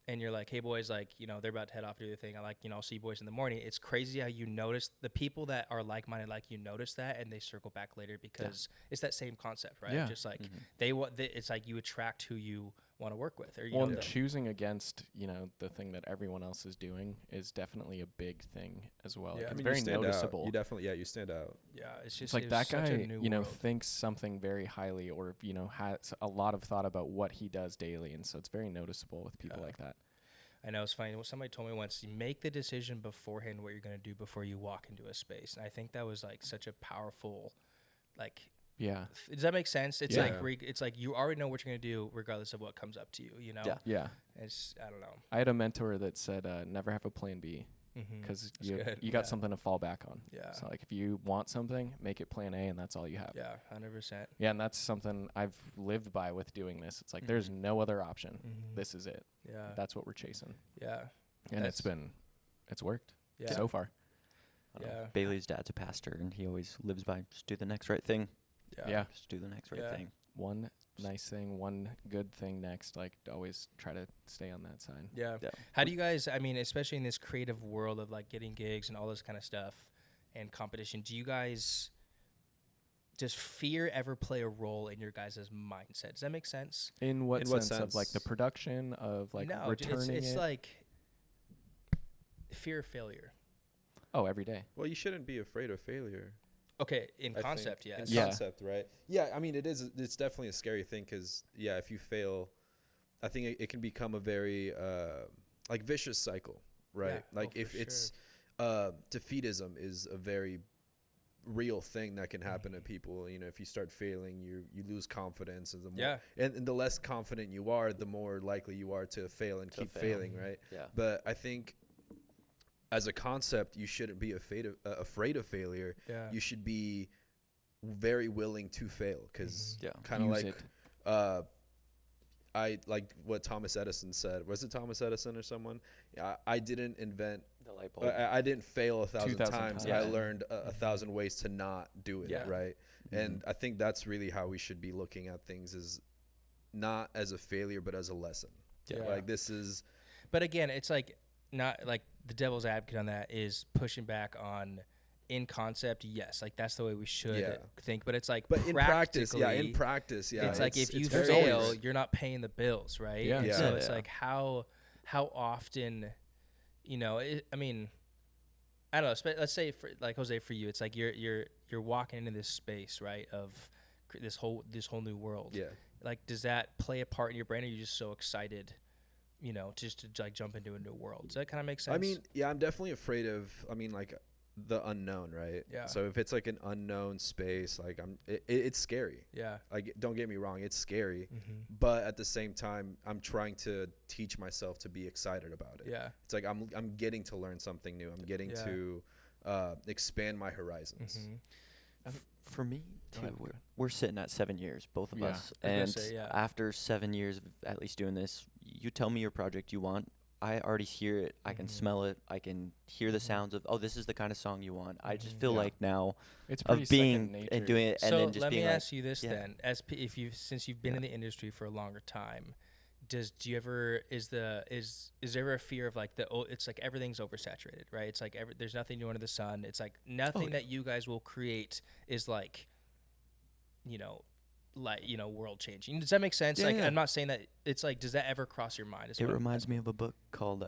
and you're like, hey boys, like, you know, they're about to head off to do their thing. I like, you know, I'll see you boys in the morning. It's crazy how you notice the people that are like-minded, like, you notice that, and they circle back later because it's that same concept, right? Yeah. Just like Mhm. it's like you attract who you want to work with, or you Well, know, and choosing against, you know, the thing that everyone else is doing is definitely a big thing as well. Yeah. Like, I it's mean, very you stand noticeable. out. You definitely, you stand out. yeah, it's just It's like it that was such guy, a new you know, world. thinks something very highly, or, you know, has a lot of thought about what he does daily. And so it's very noticeable with people Yeah. like that. I know it's funny. Somebody told me once, you make the decision beforehand what you're going to do before you walk into a space. And I think that was like such a powerful, like, Yeah. does that make sense? It's Yeah. like it's like you already know what you're going to do regardless of what comes up to you, you know? Yeah. Yeah. It's, I don't know. I had a mentor that said, never have a plan B, Mm-hmm. because That's you good. got Yeah. something to fall back on. Yeah. So like if you want something, make it plan A, and that's all you have. Yeah, 100%. Yeah, and that's something I've lived by with doing this. It's like there's Mhm. no other option. Mhm. This is it. Yeah. That's what we're chasing. Yeah. And That's- it's worked Yeah. so far. I don't know. Yeah. Bailey's dad's a pastor, and he always lives by just do the next right thing. Yeah. Just do the next right Yeah. thing. One nice thing, one good thing next. Like, always try to stay on that side. Yeah. Yeah. How do you guys, I mean, especially in this creative world of like getting gigs and all this kind of stuff and competition, do you guys, does fear ever play a role in your guys' mindset? Does that make sense? In what In what sense? Of like the sense? production of like No, returning it's it? like fear of failure. Oh, every day. Well, you shouldn't be afraid of failure. Okay, in I concept, think. yes. In Yeah. concept, right? Yeah, I mean, it's definitely a scary thing because, yeah, if you fail, I think it can become a very, like, vicious cycle, right? Yeah. Like, Oh, if for it's, defeatism is a very real thing that can happen to people. You know, if you start failing, you lose confidence, and the more, Yeah. and the less confident you are, the more likely you are to fail and To keep fail. failing, right? Yeah. But I think as a concept, you shouldn't be afraid of failure. Yeah. You should be very willing to fail because Yeah. kind of Use like it. I like what Thomas Edison said. Was it Thomas Edison or someone? I didn't invent. The light bulb. I didn't fail 1,000 2,000 times. times. I Yeah. learned 1,000 ways to not do it. Yeah. Right. Mhm. And I think that's really how we should be looking at things: is not as a failure, but as a lesson. Yeah. Like this is. But again, it's like not like the devil's advocate on that is pushing back on in concept. Yes, like that's the way we should Yeah. think. But it's like But in practice, yeah. In practically, practice, yeah. it's like if you very fail, always- you're not paying the bills, right? Yeah. And Yeah. So it's Yeah. like how often, you know, I mean, I don't know. Let's say for like Jose, for you, it's like you're walking into this space, right, of this whole new world. Yeah. Like, does that play a part in your brain? Or are you just so excited, you know, just to like jump into a new world? Does that kind of make sense? I mean, yeah, I'm definitely afraid of. I mean, like the unknown, right? Yeah. So if it's like an unknown space, like it's scary. yeah. Like, don't get me wrong, it's scary. Mm-hmm. But at the same time, I'm trying to teach myself to be excited about it. Yeah. It's like I'm getting to learn something new. I'm getting Yeah. to expand my horizons. Mm-hmm. For me, Go too, ahead, we're sitting at 7 years, both of Yeah. us. I was gonna And say, yeah. after 7 years of at least doing this, you tell me your project you want. I already hear it. I can Mhm. smell it. I can hear the Mhm. sounds of, oh, this is the kind of song you want. I just Mhm. feel Yeah. like now It's pretty of being second nature. and doing it and So then just let being me like, ask you this yeah. then: since you've been in the industry for a longer time, do you ever is there ever a fear of like it's like everything's oversaturated, right? It's like there's nothing new under the sun. It's like nothing yeah. that you guys will create is like, you know, world changing. Does that make sense? Yeah, like yeah. I'm not saying that it's like, does that ever cross your mind? it reminds me of a book called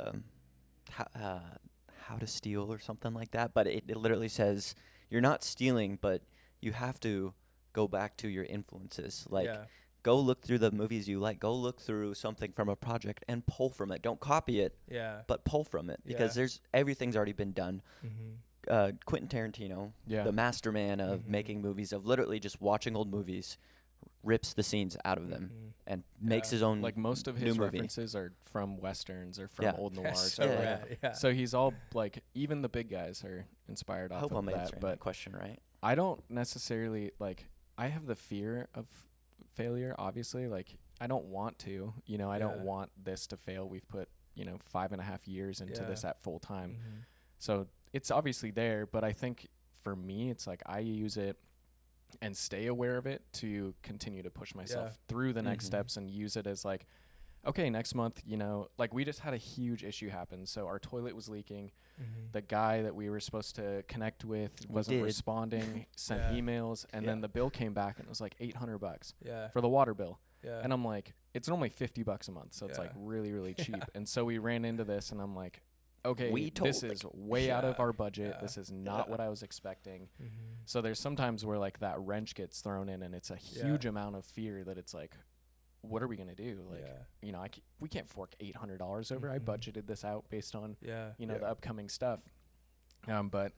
How to Steal or something like that. But it literally says you're not stealing, but you have to go back to your influences. Like, Yeah. go look through the movies you like. Go look through something from a project and pull from it. Don't copy it, Yeah. but pull from it, because Yeah. everything's already been done. Mm-hmm. Quentin Tarantino, Yeah. the masterman of making movies, of literally just watching old movies, rips the scenes out of them and makes Yeah. his own Like most of new his movie. references are from westerns or from Yeah. old That's noirs. so or like- rad. Yeah. So he's all like, even the big guys are inspired I off hope of I'm that. answering But that question right. I don't necessarily like. I have the fear of failure. Obviously, like I don't want to. You know, I don't Yeah. want this to fail. We've put 5.5 years into this Yeah. at full time, Mm-hmm. so it's obviously there. But I think for me, it's like I use it and stay aware of it to continue to push myself Yeah. through the next Mhm. steps and use it as like, okay, next month, like we just had a huge issue happen. So our toilet was leaking. Mm-hmm. The guy that we were supposed to connect with We wasn't did. responding, sent Yeah. emails, and Yeah. then the bill came back and it was like $800 Yeah. for the water bill. Yeah. And I'm like, it's only $50 a month. So it's like Yeah. really, really cheap. Yeah. And so we ran into this and I'm like, okay, We this totally- is way out of Yeah. our budget. Yeah. This is not Yeah. what I was expecting. Mm-hmm. So there's sometimes where like that wrench gets thrown in and it's a Yeah. huge amount of fear that it's like, what are we going to do? Like, Yeah. we can't fork $800 over. I Mhm. budgeted this out based on, Yeah. the upcoming stuff. But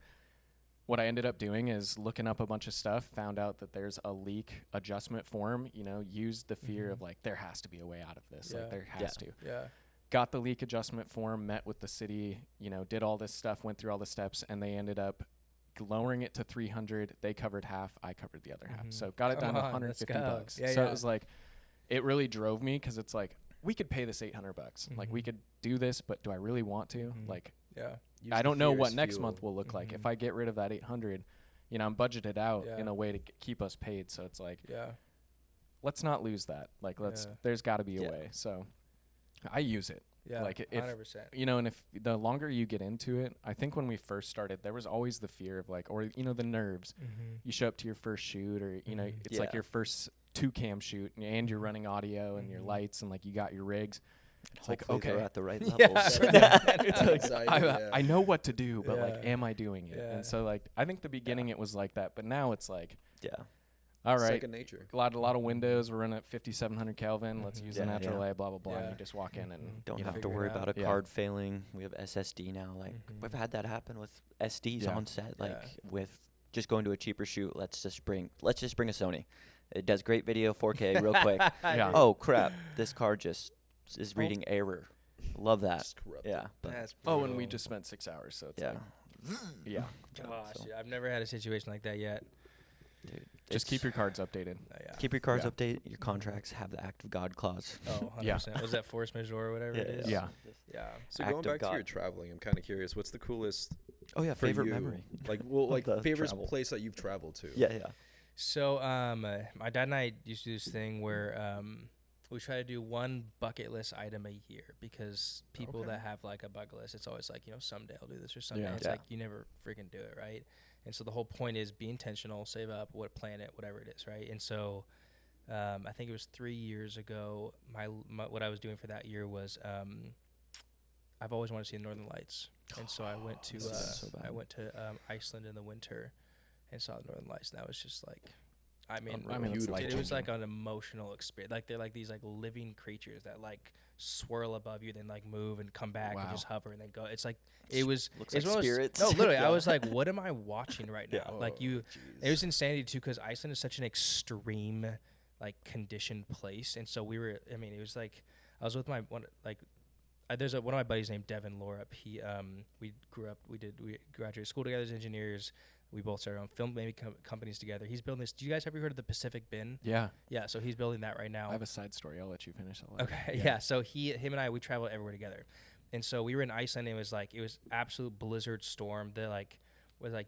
what I ended up doing is looking up a bunch of stuff, found out that there's a leak adjustment form, used the fear of like, there has to be a way out of this. Yeah. Like there has Yeah. to. Yeah. Got the leak adjustment form, met with the city, did all this stuff, went through all the steps, and they ended up lowering it to 300. They covered half, I covered the other half. Mhm. So got it Come down to on, let's 150 go. bucks. Yeah, So yeah. it was like, it really drove me because it's like, we could pay this $800. Like we Mhm. could do this, but do I really want to? Mhm. Like, Yeah. Use I the don't know fear what as next fuel. month will look like. If Mhm. I get rid of that 800, I'm budgeted out in Yeah. a way to keep us paid. So it's like, Yeah. let's not lose that. Like, Yeah. there's got to be a Yeah. way. So I use it. Yeah. Like, if- 100%. And if the longer you get into it, I think when we first started, there was always the fear of like, or, the nerves. Mm-hmm. You show up to your first shoot or, Mhm. it's like Yeah. your first 2-cam shoot and you're running audio and your Mhm. lights and like you got your rigs. It's like, Hopefully they're okay. at the right Yeah. levels. It's like, Anxiety, I, yeah. I know what to do, but like, Yeah. am I doing it? Yeah. And so like, I think the beginning it was like that, but now it's like, Yeah. all right, Second nature. a lot of windows. We're running at 5,700 Kelvin. Let's Mhm. use Yeah, the natural yeah. light, blah blah blah. And Yeah. you just walk in and Mhm. Don't you have know. to Figure worry it out. about a Yeah. card failing. We have SSD now. Like Mhm. we've had that happen with SDs Yeah. on set. Like Yeah. with just going to a cheaper shoot. Let's just bring a Sony. It does great video, 4K, real quick. Yeah. Oh crap! This card just is reading error. Love that. Just corrupted. Yeah. But That's Oh, and we brutal. just spent 6 hours, so it's yeah. like, yeah. Gosh, So, yeah, I've never had a situation like that yet. dude, Just keep it's- your cards updated. Yeah. keep your cards Yeah. updated. Your contracts have the act of God clause. Oh, 100%. Yeah. Was that force majeure or whatever it is? Yeah. Yeah. So Act going of back to your God. traveling, I'm kind of curious. What's the coolest Oh yeah, for favorite you? memory. Like, well, like The favorite travel. place that you've traveled to. Yeah, yeah. So, my dad and I used to do this thing where we try to do one bucket list item a year because people Okay. that have like a bucket list, it's always like, someday I'll do this or someday. Yeah. It's Yeah. like you never freaking do it, right? And so the whole point is be intentional, save up, plan it, whatever it is, right? And so I think it was 3 years ago. My what I was doing for that year was I've always wanted to see the Northern Lights, and so I went to This is so bad. Iceland in the winter and saw the Northern Lights, and that was just like, I mean, it's it was life-changing. like an emotional experience. Like they're like these like living creatures that like swirl above you, then like move and come back and Wow. just hover and then go. It's like it was. Looks it's like one of those- spirits. No, literally, Yeah. I was like, what am I watching right now? Yeah. Like you, jeez. it was insanity too because Iceland is such an extreme like conditioned place, and so we were. I mean, it was like I was with my one like. There's one of my buddies named Devin Lorup. He we graduated school together as engineers. We both started on film companies together. He's building this. Do you guys ever heard of the Pacific Bin? Yeah. Yeah, so he's building that right now. I have a side story. I'll let you finish that. Okay, yeah. So him and I, we traveled everywhere together, and so we were in Iceland. And it was absolute blizzard storm.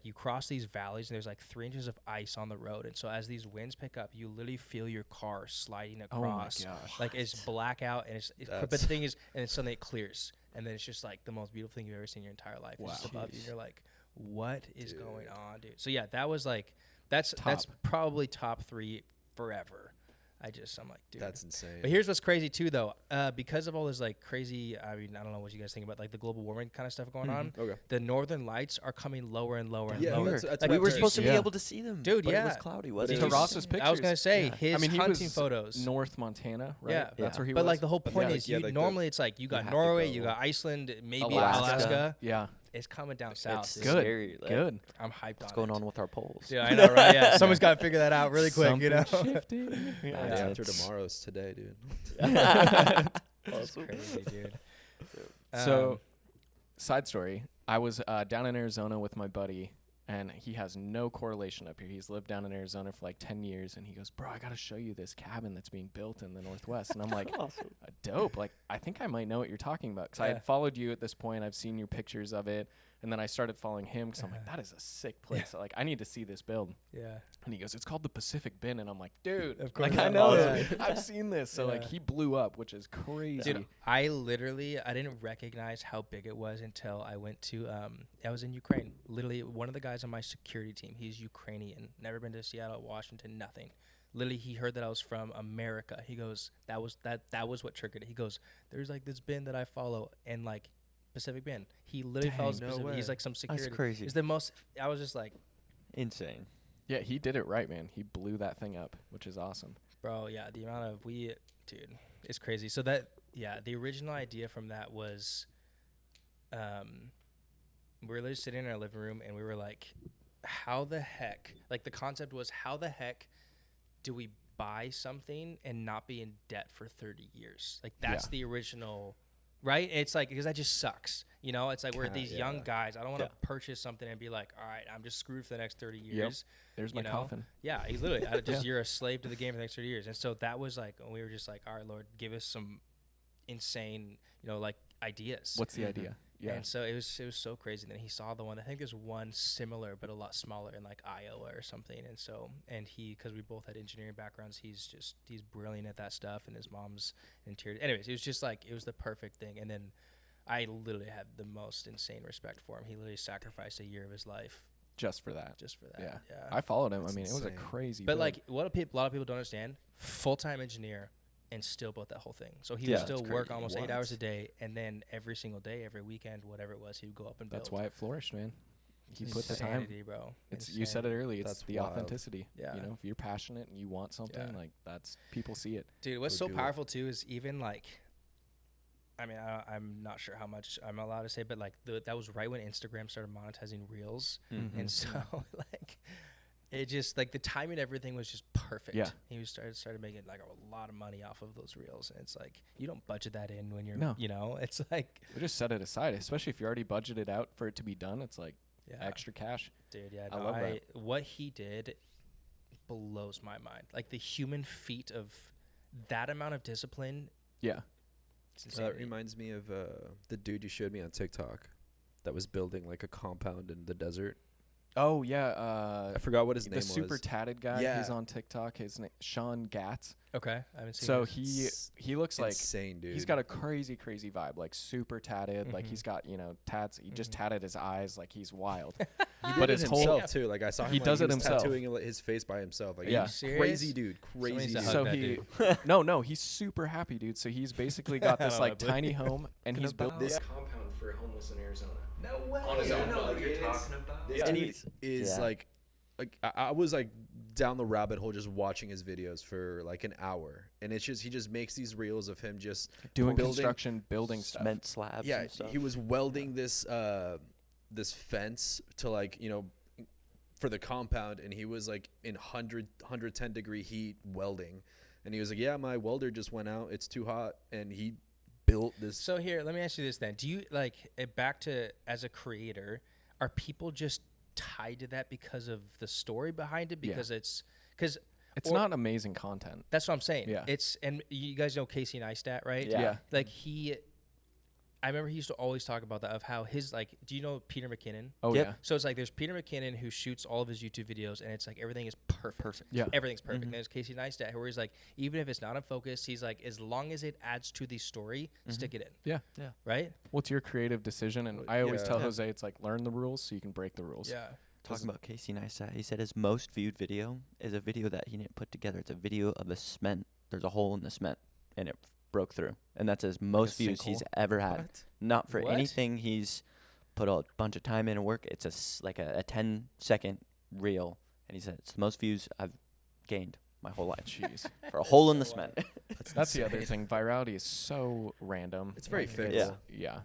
You cross these valleys and there's like 3 inches of ice on the road, and so as these winds pick up, you literally feel your car sliding Oh my across. gosh. Like it's blackout, and but the thing is, and then suddenly it clears, and then it's just like the most beautiful thing you've ever seen in your entire life. It's just Wow. above you, and you're like, what is Dude. going on, dude? So yeah, that was like that's Top. probably top 3 forever. I'm like, dude. That's insane. But here's what's crazy too, though. Because of all this like crazy, I mean, I don't know what you guys think about like the global warming kind of stuff going on. Okay. The northern lights are coming lower and lower and Yeah, lower. that's Like, what we I've were heard. supposed to be Yeah. able to see them, Dude, but yeah. it was cloudy, But wasn't it it? was- Ross's I was gonna pictures. say Yeah. his I mean, he hunting was photos. North Montana, right? Yeah. That's where he But was. like the whole point Yeah, is, yeah, you like the- normally it's like you got have to Norway, go. you got Iceland, maybe Alaska. Alaska. Yeah, It's coming down south. It's dude. good. scary. Like, good. I'm hyped What's on going it. on with our polls? Yeah, I know, right? Yeah, someone's got to figure that out really quick, you know. Something shifting. Yeah. Yeah. Day after it's- tomorrow's today, dude. It's crazy, dude. So, side story. I was down in Arizona with my buddy, and he has no correlation up here. He's lived down in Arizona for like 10 years, and he goes, bro, I got to show you this cabin that's being built in the Northwest. And I'm like, dope. Like, I think I might know what you're talking about. Because I Yeah. had followed you at this point. I've seen your pictures of it. And then I started following him because I'm like, that is a sick place. Like, I need to see this build. Yeah. And he goes, it's called the Pacific Bin. And I'm like, dude, Of like, course. I know Yeah. it. I've seen this. So, like, Yeah. he blew up, which is crazy. Dude, I didn't recognize how big it was until I went to, I was in Ukraine. Literally, one of the guys on my security team, he's Ukrainian, never been to Seattle, Washington, nothing. Literally, he heard that I was from America. He goes, that was what triggered it. He goes, there's like this bin that I follow, and like Pacific Bin. He literally Dang, follows no Pacific. He's way. like some security. That's crazy. He's the most. I was just like, Insane. Yeah, he did it right, man. He blew that thing up, which is awesome. bro, yeah, the amount of dude, it's crazy. So the original idea from that was, we were literally sitting in our living room and we were like, how the heck? Like the concept was, how the heck do we buy something and not be in debt for 30 years? Like that's Yeah. the original, right? It's like, because that just sucks. You know, it's like we're these young guys. I don't want to purchase something and be like, all right, I'm just screwed for the next 30 years. There's my You know? coffin. Yeah, he's literally you're a slave to the game for the next 30 years. And so that was like, we were just like, all right, Lord, give us some insane, like ideas. What's the idea? Yeah. And so it was so crazy. Then he saw the one. I think there's one similar but a lot smaller in like Iowa or something. And so because we both had engineering backgrounds, he's brilliant at that stuff. And his mom's interior. Anyways, it was just like it was the perfect thing. And then I literally had the most insane respect for him. He literally sacrificed a year of his life Just for that. Yeah. I followed him. That's I mean, it was a insane. crazy But build. like a lot of people don't understand, full-time engineer and still built that whole thing. So he Yeah, would still that's work crazy. almost What? 8 hours a day, and then every single day, every weekend, whatever it was, he would go up and build. That's why it flourished, man. He put the time. Insanity, bro. It's you said it early. It's That's the wild. authenticity. Yeah. You know, if you're passionate and you want something, Yeah. like that's people see it. Dude, what's Go so do it. powerful too is even like, I mean, I'm not sure how much I'm allowed to say, but like that was right when Instagram started monetizing Reels, Mm-hmm. and so like, it just like the timing and everything was just perfect. Yeah. He started making like a lot of money off of those Reels, and it's like you don't budget that in when you're, No. it's like, We just set it aside, especially if you already budgeted out for it to be done. It's like yeah, extra cash. dude, yeah, I no, love that. What he did blows my mind. Like the human feat of that amount of discipline. Yeah. It's That insanity. reminds me of the dude you showed me on TikTok that was building like a compound in the desert. Oh yeah. I forgot what his name The super was. tatted guy. Yeah. He's on TikTok. His name Sean Gatz. Okay, I haven't seen. So it. he looks like Insane, dude. he's got a crazy vibe, like super tatted. Like Mhm. he's got tats. He just tatted his eyes, like he's wild. He but did it his whole himself too. Like I saw him. He like, does it was himself. tattooing his face by himself. Like Yeah. he's Serious? crazy dude. Somebody Crazy. needs to dude. hug So that he no, he's super happy, dude. So he's basically got this like tiny home, and he's built this compound for homeless in Arizona. No way. On his own. what you're talking about. This And dude he's- is yeah. like I was like down the rabbit hole just watching his videos for like an hour, and it's just he just makes these reels of him just Doing building- construction, building stuff. Cement slabs. Yeah, and stuff. he was welding this this fence to like for the compound, and he was like in 110 degree heat welding, and he was like, yeah, my welder just went out, it's too hot, and he built this. So here, let me ask you this then: do you like back to as a creator? Are people just tied to that because of the story behind it? Yeah. Because It's or- not amazing content. that's what I'm saying. Yeah. And you guys know Casey Neistat, right? Yeah. Like I remember he used to always talk about that of how his like. Do you know Peter McKinnon? Oh Yep. yeah. So it's like there's Peter McKinnon who shoots all of his YouTube videos, and it's like everything is perfect. Yeah. Everything's perfect. Mhm. And there's Casey Neistat, where he's like, even if it's not in focus, he's like, as long as it adds to the story, stick it in. Yeah. Right? What's your creative decision? And I always Yeah. tell Yeah. Jose, it's like learn the rules so you can break the rules. Yeah. talking about Casey Neistat. He said his most viewed video is a video that he didn't put together. It's a video of the cement. There's a hole in the cement, and it broke through. And that's his most views he's ever had. What? Not for What? anything he's put a bunch of time in and work. It's like a 10-second reel. And he said, it's the most views I've gained my whole life. Jeez. For a hole in the so cement. That's the other thing. Virality is so random. It's very Like, fickle. Yeah.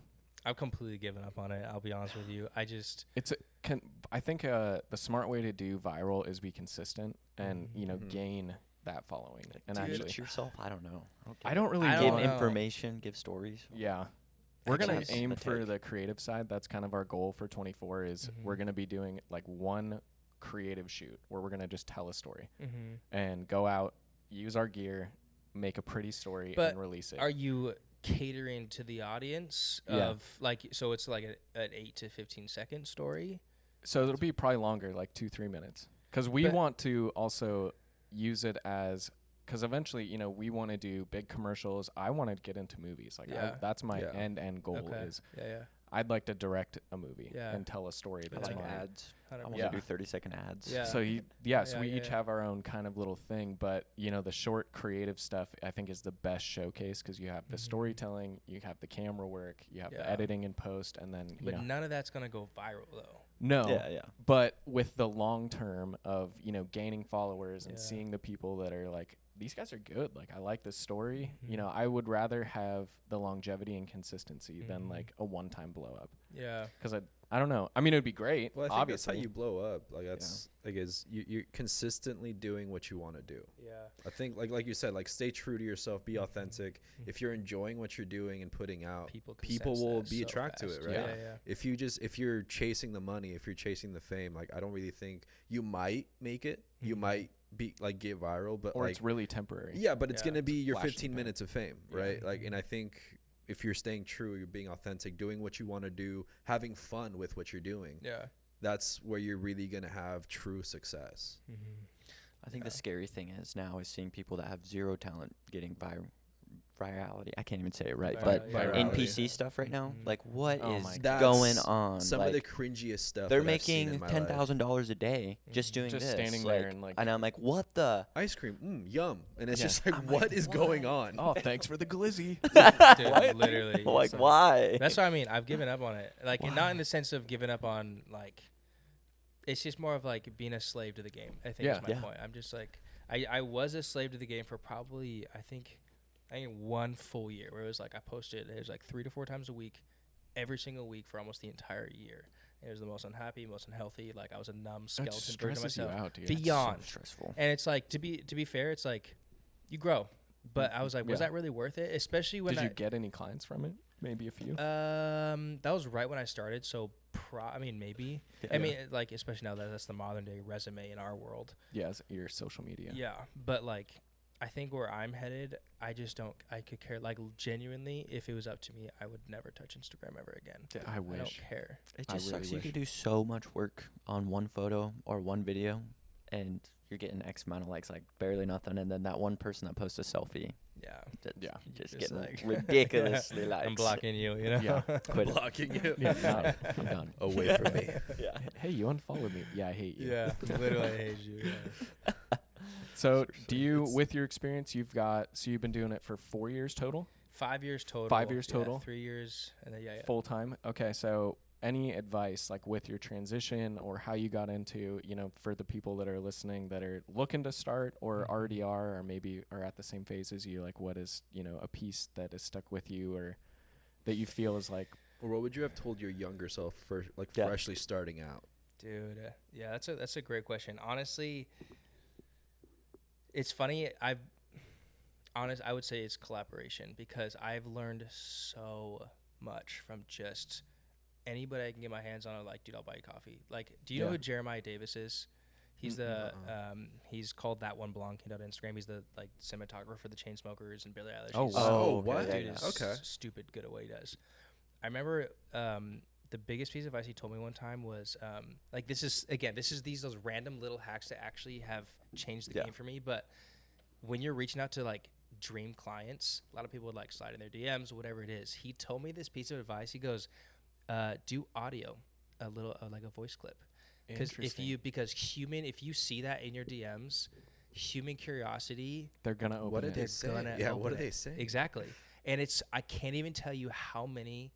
I've completely given up on it. I'll be honest with you. I just I think the smart way to do viral is be consistent and gain that following. And Dude, actually, Teach yourself. I don't know. I don't really I Give don't want- know. information. Give stories. Yeah. We're going Actually, to aim that's for take. the creative side. That's kind of our goal for 24 is we're going to be doing like one creative shoot where we're going to just tell a story and go out, use our gear, make a pretty story But and release it. Are you catering to the audience Yeah. of like, so it's like an 8 to 15-second story? So it'll be probably longer, like 2-3 minutes. Because we But- want to also use it as, because eventually, we want to do big commercials. I want to get into movies. Like Yeah. that's my Yeah. end goal Okay. is Yeah. I'd like to direct a movie Yeah. and tell a story I that's like mine. ads. I 100%. want Yeah. to do 30-second ads. Yeah. So so Yeah, we yeah, each yeah. have our own kind of little thing, but the short creative stuff I think is the best showcase because you have the storytelling, you have the camera work, you have the Yeah. editing and post, and then But none of that's going to go viral, though. no, Yeah. but with the long term of gaining followers and Yeah. seeing the people that are like these guys are good, like I like this story, Mm-hmm. I would rather have the longevity and consistency than like a one-time blow up Yeah. because I don't know, I mean it would be great, Well, I think obviously. that's how you blow up. Like that's like is you're consistently doing what you want to do. Yeah. I think like you said, like stay true to yourself, be authentic. If you're enjoying what you're doing and putting out, People people sense will that be so attracted to fast. it, right? Yeah, yeah. If you're chasing the money, if you're chasing the fame, like I don't really think you might make it. You might be like get viral, but or like it's really temporary. yeah, but it's Yeah, gonna be your flashing 15 pan. minutes of fame, right? Like, and I think if you're staying true, you're being authentic, doing what you want to do, having fun with what you're doing, Yeah. that's where you're really gonna have true success. I think the scary thing is now is seeing people that have zero talent getting virality. I can't even say it right, but Virality. NPC stuff right now. Like, what Oh is my God. going That's on? Some like, of the cringiest stuff they're that I've seen in making my $10,000 a day just doing Just this. standing like, there and, like- and I'm like, what the? ice cream, yum, and it's Yeah. just like, what is going on? Oh, thanks for the glizzy. Dude, literally. Like, So- why? That's what I mean. I've given up on it. Like, and not in the sense of giving up on, like, it's just more of, like, being a slave to the game, I think Yeah. is my point. I'm just, like, I was a slave to the game for probably, I think 1 full year where it was, like, I posted, it was, like, 3 to 4 times a week, every single week for almost the entire year. It was the most unhappy, most unhealthy. Like, I was a numb That skeleton version of stresses you myself. out, dude. Beyond. So stressful. And it's, like, to be fair, it's, like, you grow. But I was like, was Yeah. that really worth it? Especially when Did you get any clients from it? Maybe a few. that was right when I started, so maybe. I mean, like, especially now that that's the modern day resume in our world. Yeah, it's your social media. Yeah, but like, I think where I'm headed, I just don't. I could care. Like, genuinely, if it was up to me, I would never touch Instagram ever again. I I don't wish. care. It I just really sucks. You wish. could do so much work on one photo or one video, and you're getting X amount of likes, like barely nothing, and then that one person that posts a selfie, Yeah, Yeah. just Just getting like- ridiculously likes. I'm blocking you. You know. Yeah. Quit it. Blocking you Yeah, I'm done. away from me. Yeah. Hey, you unfollowed me. Yeah, I hate you. Yeah, literally, I hate you. Yeah. So, do you, with your experience, you've been doing it for 4 years total, 5 years total. 5 years yeah, total? 3 years, and then yeah. full time? Okay, so any advice like with your transition or how you got into, for the people that are listening that are looking to start or already are, or maybe are at the same phase as you, like what is, a piece that is stuck with you or that you feel is like, Or what would you have told your younger self for like Yeah. freshly starting out? Dude, yeah, that's a great question. Honestly, it's funny. I would say it's collaboration because I've learned so much from just anybody I can get my hands on. Like, dude, I'll buy you coffee. Like, do you know Yeah. who Jeremiah Davis is? He's he's called That One Blonde Kid on Instagram. He's the like cinematographer for the Chainsmokers and Billie Eilish. Oh, He's wow. Oh, okay, what? yeah, dude yeah. is Okay. stupid good at what he does. I remember the biggest piece of advice he told me one time was like this is those random little hacks that actually have changed the Yeah. game for me. But when you're reaching out to like dream clients, a lot of people would like slide in their DMs or whatever it is. He told me this piece of advice. He goes, do audio, a little like a voice clip. If you see that in your DMs, human curiosity, They're gonna open What it. did they say? gonna Yeah, open what do it. they say? Exactly. And I can't even tell you how many,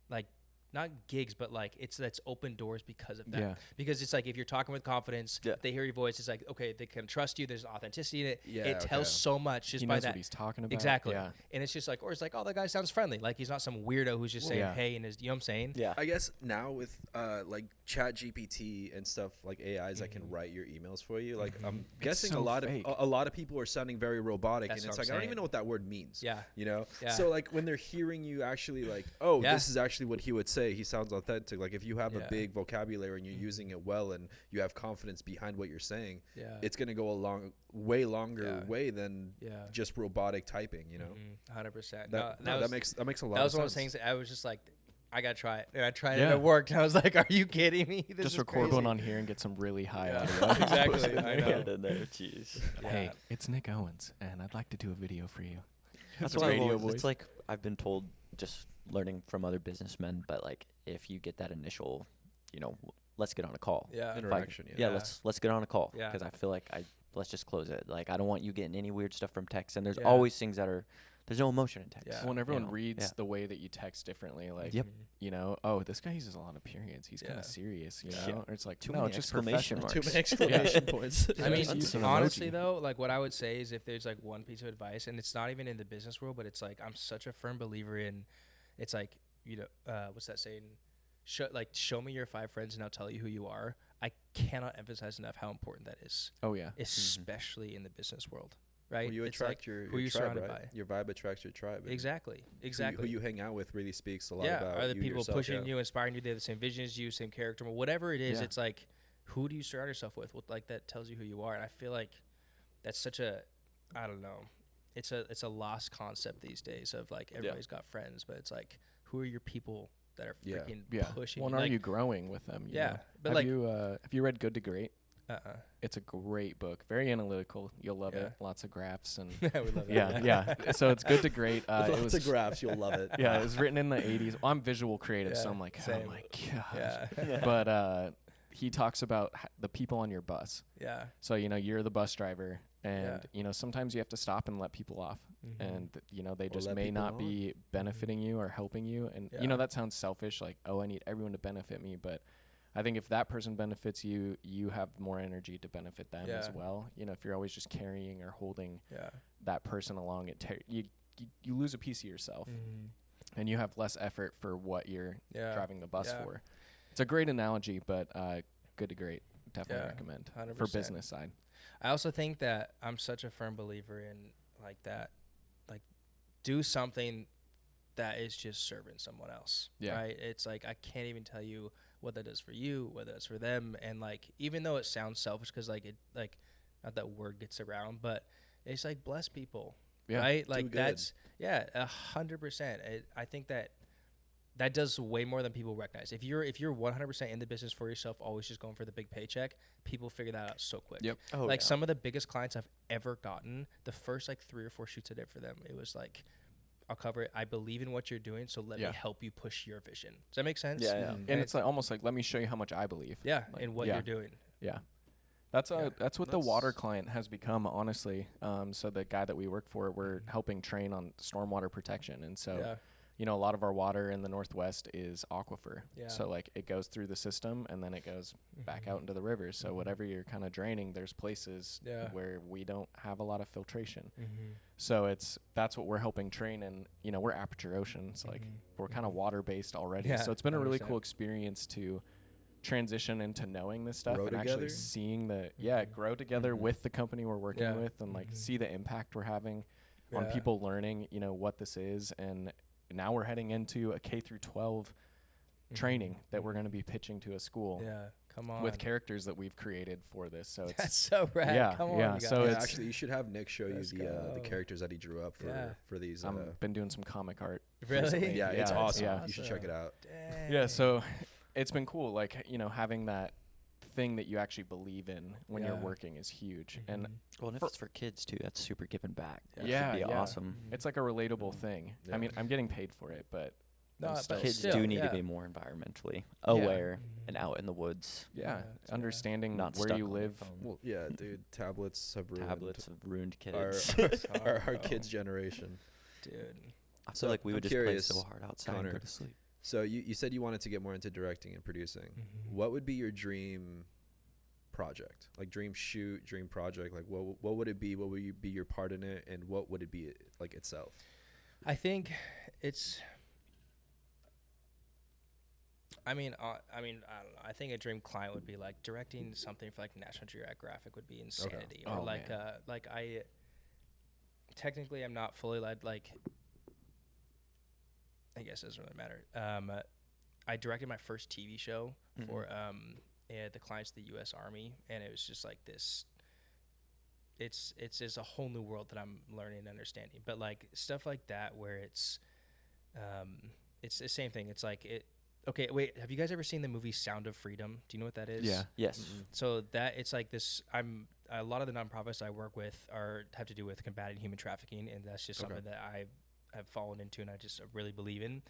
like, not gigs, but like that's open doors because of that. Yeah. Because it's like, if you're talking with confidence, Yeah. they hear your voice, it's like, okay, they can trust you. There's authenticity in it. Yeah, It tells okay. so much just He by knows that. what he's talking about. Exactly. Yeah. And it's just like, or it's like, oh, that guy sounds friendly. Like, he's not some weirdo who's just saying, Yeah. hey, and his, you know what I'm saying? Yeah. I guess now with like Chat GPT and stuff like AIs that can write your emails for you, like I'm guessing so a lot fake. of a lot of people are sounding very robotic, That's and it's what like I'm I don't even saying. know what that word means. Yeah. You know. Yeah. So like when they're hearing you actually like, oh, Yeah. this is actually what he would say. He sounds authentic. Like if you have a Yeah. big vocabulary and you're using it well and you have confidence behind what you're saying, Yeah. it's gonna go a way longer Yeah. way than Yeah. just robotic typing. You know. 100%. That makes a lot that was of one of sense. those things that I was just like, I gotta try it. And I tried it, Yeah. and it worked. And I was like, are you kidding me? This Just is record crazy. one on here and get some really high Yeah. audio. Exactly. I know. Get it in there. Jeez. Hey, Yeah. it's Nick Owens, and I'd like to do a video for you. That's It's why radio it's voice. like I've been told, just learning from other businessmen, but like if you get that initial, let's get on a call. Yeah. If I- Interaction, yeah. Yeah, Yeah. let's get on a call. Yeah. Because I feel like let's just close it. Like I don't want you getting any weird stuff from text, and there's Yeah. always things there's no emotion in text. Yeah. When everyone know, reads yeah. the way that you text differently, like, Yep. Oh, this guy uses a lot of periods. He's kind Yeah. of serious, Yeah. Or it's like, Too no, many it's just exclamation professional. marks. Too many exclamation points. I mean, Just use an honestly emoji. though, like what I would say is if there's like one piece of advice, and it's not even in the business world, but it's like I'm such a firm believer in, it's like what's that saying? Show me your 5 friends and I'll tell you who you are. I cannot emphasize enough how important that is, Oh, yeah. especially in the business world, right? Well, you It's attract like your who you're tribe, surrounded right? by. Your vibe attracts your tribe. and Exactly. Who you hang out with really speaks a lot Yeah, about are the you people yourself, pushing yeah. you, inspiring you? They have the same vision as you, same character, whatever it is. Yeah. It's like, who do you surround yourself with? What, like, that tells you who you are. And I feel like that's such a, I don't know, it's a lost concept these days of like everybody's got friends, but it's like, who are your people that are Yeah. freaking Yeah. pushing? Well, you? and are Like, you growing with them? you Yeah, know? but have like- you read Good to Great? Uh-uh. It's a great book. Very analytical. You'll love Yeah. it. Lots of graphs and We love that. yeah. So it's Good to Great. It Lots was of graphs, you'll love it. yeah, it was written in the 80s. Well, I'm visual creative, so Yeah, I'm like, same. oh my gosh. Yeah. But he talks about the people on your bus. Yeah. So, you're the bus driver, and, Yeah. sometimes you have to stop and let people off. Mhm. And, they Or just let may people not on. be benefiting you or helping you. And, Yeah. that sounds selfish, like, oh, I need everyone to benefit me. But I think if that person benefits you, you have more energy to benefit them as Yeah. well. If you're always just carrying or holding Yeah. that person along, you lose a piece of yourself. And you have less effort for what you're Yeah. driving the bus Yeah. for. It's a great analogy, but Good to Great. Definitely Yeah, recommend 100%. for business side. I also think that I'm such a firm believer in like that, like do something that is just serving someone else. Yeah. Right. It's like, I can't even tell you what that does for you, what that does for them. And like, even though it sounds selfish, cause like not that word gets around, but it's like bless people. Yeah. Right. Do Like good. that's, 100%. I think that does way more than people recognize. If you're 100% in the business for yourself, always just going for the big paycheck, people figure that out so quick. Yep. Oh, Like yeah. some of the biggest clients I've ever gotten, the first like 3 or 4 shoots I did for them, it was like, I'll cover it. I believe in what you're doing, so let Yeah. me help you push your vision. Does that make sense? Yeah, yeah. And it's like almost like, let me show you how much I believe. Yeah, Like, in what yeah. you're doing. Yeah. That's Yeah. that's what the water client has become, honestly. So the guy that we work for, we're helping train on stormwater protection. And so, Yeah. a lot of our water in the Northwest is aquifer. Yeah. So like it goes through the system and then it goes back out into the rivers. So whatever you're kind of draining, there's places Yeah. where we don't have a lot of filtration. Mm-hmm. So that's what we're helping train. And, we're Aperture Oceans. Like we're kind of water based already. Yeah, So it's been a really 100%. cool experience to transition into knowing this stuff Grow and together? actually seeing grow together with the company we're working Yeah. with and like see the impact we're having on Yeah. people learning, what this is. And now we're heading into a K through 12 training that we're going to be pitching to a school Yeah. Come on. with characters that we've created for this. So it's That's so rad. Yeah, Come on. yeah, You so guys. Yeah, it's- actually, you should have Nick show you Let's the go. characters that he drew up Yeah. for these. I've been doing some comic art. Really? recently. yeah, it's Yeah, awesome. yeah. You should check it out. Yeah, so it's been cool. Like, having that thing that you actually believe in when you're Yeah. working is huge. And Well, and if for- it's for kids too, that's super giving back. That Yeah, should be yeah. awesome. it's like a relatable thing. Yeah. I mean, I'm getting paid for it, but No, stuff. but Kids still, do need yeah. to be more environmentally aware and out in the woods. Yeah, that's understanding Not where stuck you on their live. phone. Well, yeah, dude. Tablets have ruined Tablets have ruined our, kids. our kids' generation. Dude. I So feel like we I'm would just curious, play so hard outside and Connor. go to sleep. So you said you wanted to get more into directing and producing. Mhm. What would be your dream project? Like dream shoot, dream project? Like what would it be? What would you be your part in it? And what would it be like itself? I think it's. I mean, I don't know. I think a dream client would be like directing something for like National Geographic would be insanity, or Oh, like man. I. Technically, I'm not fully led. Like, I guess it doesn't really matter. I directed my first TV show for the clients of the U.S. Army, and it was just like this. It's a whole new world that I'm learning and understanding. But like stuff like that, where it's the same thing. It's like it. Okay, wait. Have you guys ever seen the movie Sound of Freedom? Do you know what that is? Yeah. Yes. So that it's like this. A lot of the nonprofits I work with have to do with combating human trafficking, and that's just something that I have fallen into, and I just really believe in.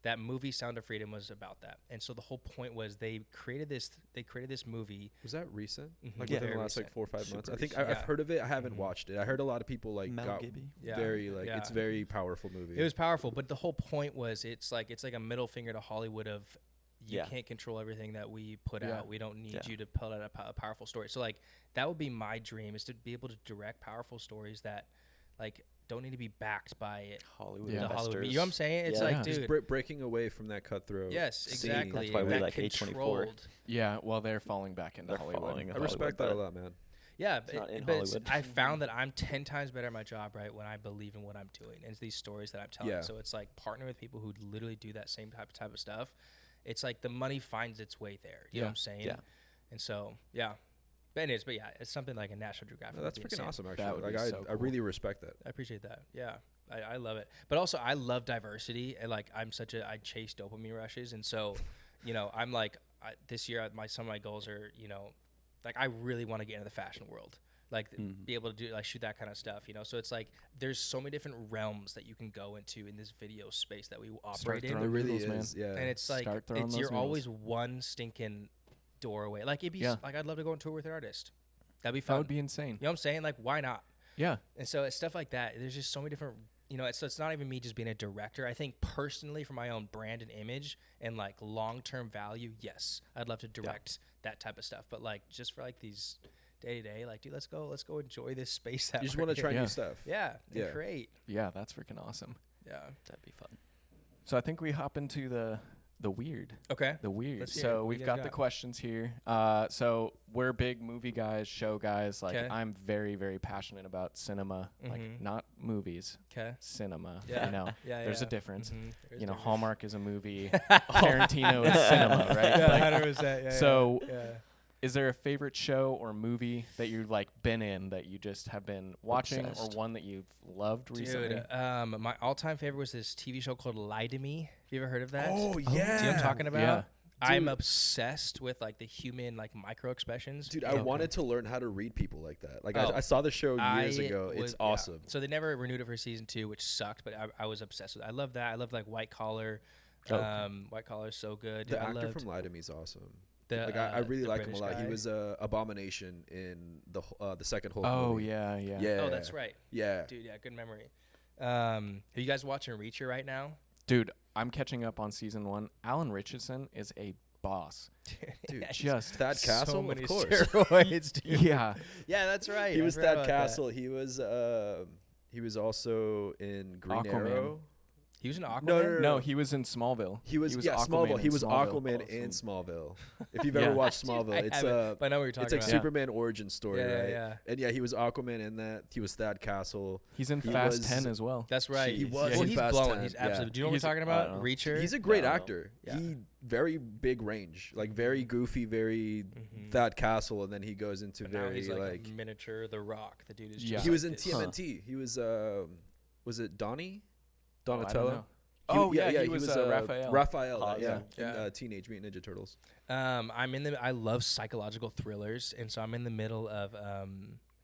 That movie Sound of Freedom was about that, and so the whole point was they created this movie. Was that recent? Mhm. Like Yeah. within the Very last like recent. 4 or 5 months? I think recent. I've Yeah. heard of it. I haven't Mhm. watched it. I heard a lot of people like Mel got Gibby. Yeah. very like it's Yeah. very powerful movie. It was powerful, but the whole point was it's like a middle finger to Hollywood of you Yeah. can't control everything that we put Yeah. out. We don't need Yeah. you to put out a powerful story. So like that would be my dream, is to be able to direct powerful stories that like don't need to be backed by Hollywood Yeah. the investors. Hollywood. You know what I'm saying? It's Yeah. like, Yeah. Just dude. breaking away from that cutthroat. Yes, scene. exactly. That's why we that like A24. controlled. Yeah, well, they're falling back into They're Hollywood. falling in I respect that a Hollywood, lot, man. Yeah, It's not in but it's- Hollywood. I found that I'm 10 times better at my job, right, when I believe in what I'm doing. And it's these stories that I'm telling. Yeah. So it's like partnering with people who literally do that same type of stuff. It's like the money finds its way there. You know what I'm saying? Yeah. And so, yeah. But anyways, it's something like a National Geographic. No, that's would be freaking insane. awesome, That actually. would Like be I so I cool. really respect that. I appreciate that. Yeah. I love it. But also I love diversity, and like I chase dopamine rushes, and so, I'm like this year some of my goals are, like I really want to get into the fashion world. Like be able to do like shoot that kind of stuff, So it's like there's so many different realms that you can go into in this video space that we operate in. throwing It really noodles, man. is. Yeah. And it's like Start throwing those you're noodles. always one stinking door away. Like it'd be Yeah. like I'd love to go on tour with an artist. That'd be That fun. would be insane. You know what I'm saying? Like why not? Yeah. And so it's stuff like that. There's just so many different, so it's not even me just being a director. I think personally for my own brand and image and like long-term value, yes, I'd love to direct that type of stuff. But like just for like these day-to-day, like, dude, let's go enjoy this space. That you just we're want to try in. Yeah. new stuff. Yeah, Yeah. great. Yeah, that's freaking awesome. Yeah. That'd be fun. So I think we hop into the weird. Okay. The weird. Let's hear it. So What we've you guys got the got? questions here. So we're big movie guys, show guys. Like 'Kay. I'm very, very passionate about cinema. Like Mhm. not movies, Okay. cinema. Yeah. You know, Yeah. there's yeah. a difference. Mhm. There's You know, difference. Hallmark is a movie. Tarantino is cinema, right? Yeah, Like, 100%. Yeah. so- yeah. is there a favorite show or movie that you've like been in that you just have been watching, Obsessed. or one that you've loved recently? Dude, my all-time favorite was this TV show called Lie to Me. Have you ever heard of that? Oh Do yeah. you know what I'm talking about? Yeah. I'm Dude. obsessed with like the human like micro expressions. Dude, I wanted to learn how to read people like that. Like Oh. I saw the show years I ago. was- It's yeah. awesome. So they never renewed it for season 2, which sucked, but I was obsessed with it. I love that. I love like White Collar. Oh. White Collar is so good. The I actor loved from Lie to Me is awesome. the, Like I really the like him a British lot. He guy. was Abomination in the second Hulk Oh movie. yeah, yeah. Yeah. Oh, that's right. Yeah. Dude, yeah, good memory. Are you guys watching Reacher right now? Dude, I'm catching up on season 1. Alan Richardson is a boss. Dude, Just Thad so Castle, many of course. steroids, dude. yeah. Yeah, that's right. He I was forgot Thad about that. Castle. He was also in Green Aquaman. Arrow. He was an Aquaman. No. No, he was in Smallville. He was Aquaman Smallville. in He was Smallville. Aquaman in Smallville. If you've Yeah. ever watched Dude, Smallville, I it's haven't, but I know what you're talking it's like about. Superman origin story, Yeah, right? yeah. And yeah, he was Aquaman in that. He was Thad Castle. He's in He Fast was- 10 as well. That's right. He was Well, in he's Fast blowing. 10, He's yeah. absolutely. Do you know what He's- we're talking I about? don't know. Reacher. He's a great No. actor. Yeah. He very big range, like very goofy, very Mhm. Thad Castle, and then he goes into But now very he's like, like. a miniature The Rock. The dude is Yeah. just He was like in this. TMNT. He was it Donnie? Oh, I don't Donatello? know. Oh yeah, he was Raphael. Raphael. Raphael, yeah, Yeah. in Teenage Mutant Ninja Turtles. I love psychological thrillers, and so I'm in the middle of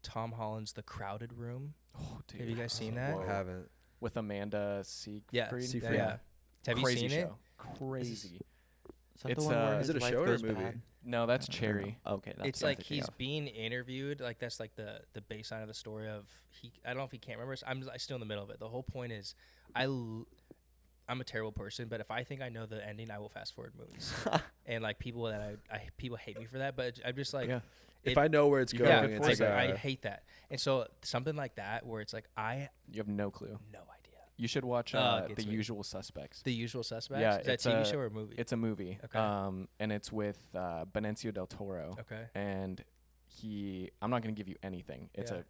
Tom Holland's The Crowded Room. Oh, dude. Have you guys seen that? I haven't. With Amanda Seyfried? Yeah, Seyfried. yeah. Have Crazy you seen show. Crazy. Is that It's, the one where is his it a life show or a goes movie? bad? No, that's I don't know. Cherry. Okay, that's It's what I'm like thinking he's of. being interviewed. Like that's like the baseline of the story of he. I don't know if he can't remember. I'm still in the middle of it. The whole point is, I'm a terrible person, but if I think I know the ending, I will fast forward movies. And like people that people hate me for that, but I'm just like, Yeah. If I know where it's going, yeah, it's like I hate that. And so something like that where it's like I You have no clue. no idea. You should watch It The gets me. Usual Suspects. The Usual Suspects. Yeah, Is that it's a TV a- show or a movie? It's a movie. Okay. And it's with Benicio del Toro. Okay. And I'm not going to give you anything. It's Yeah.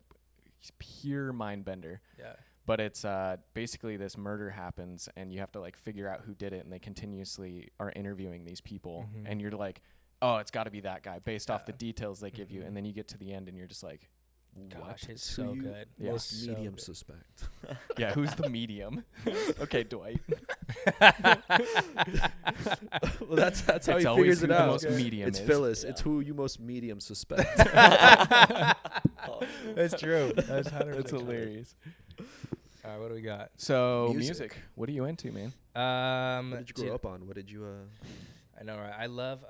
he's pure mind bender. Yeah. But it's basically this murder happens and you have to like figure out who did it, and they continuously are interviewing these people, Mhm. and you're like, oh, it's got to be that guy based off the Yeah. details they give you, Mhm. and then you get to the end and you're just like, Gosh, what? it's Who so you good. Yeah. most So medium good. suspect. Yeah, who's the medium? Okay, Dwight. Well, that's how It's he always figures who it the out. most medium It's is. Phyllis. Yeah. It's who you most medium suspect. That's true. That's 100%. That's hilarious. All right, what do we got? So Music. music. What are you into, man? What did you grow up on? What did you? I know, right? I love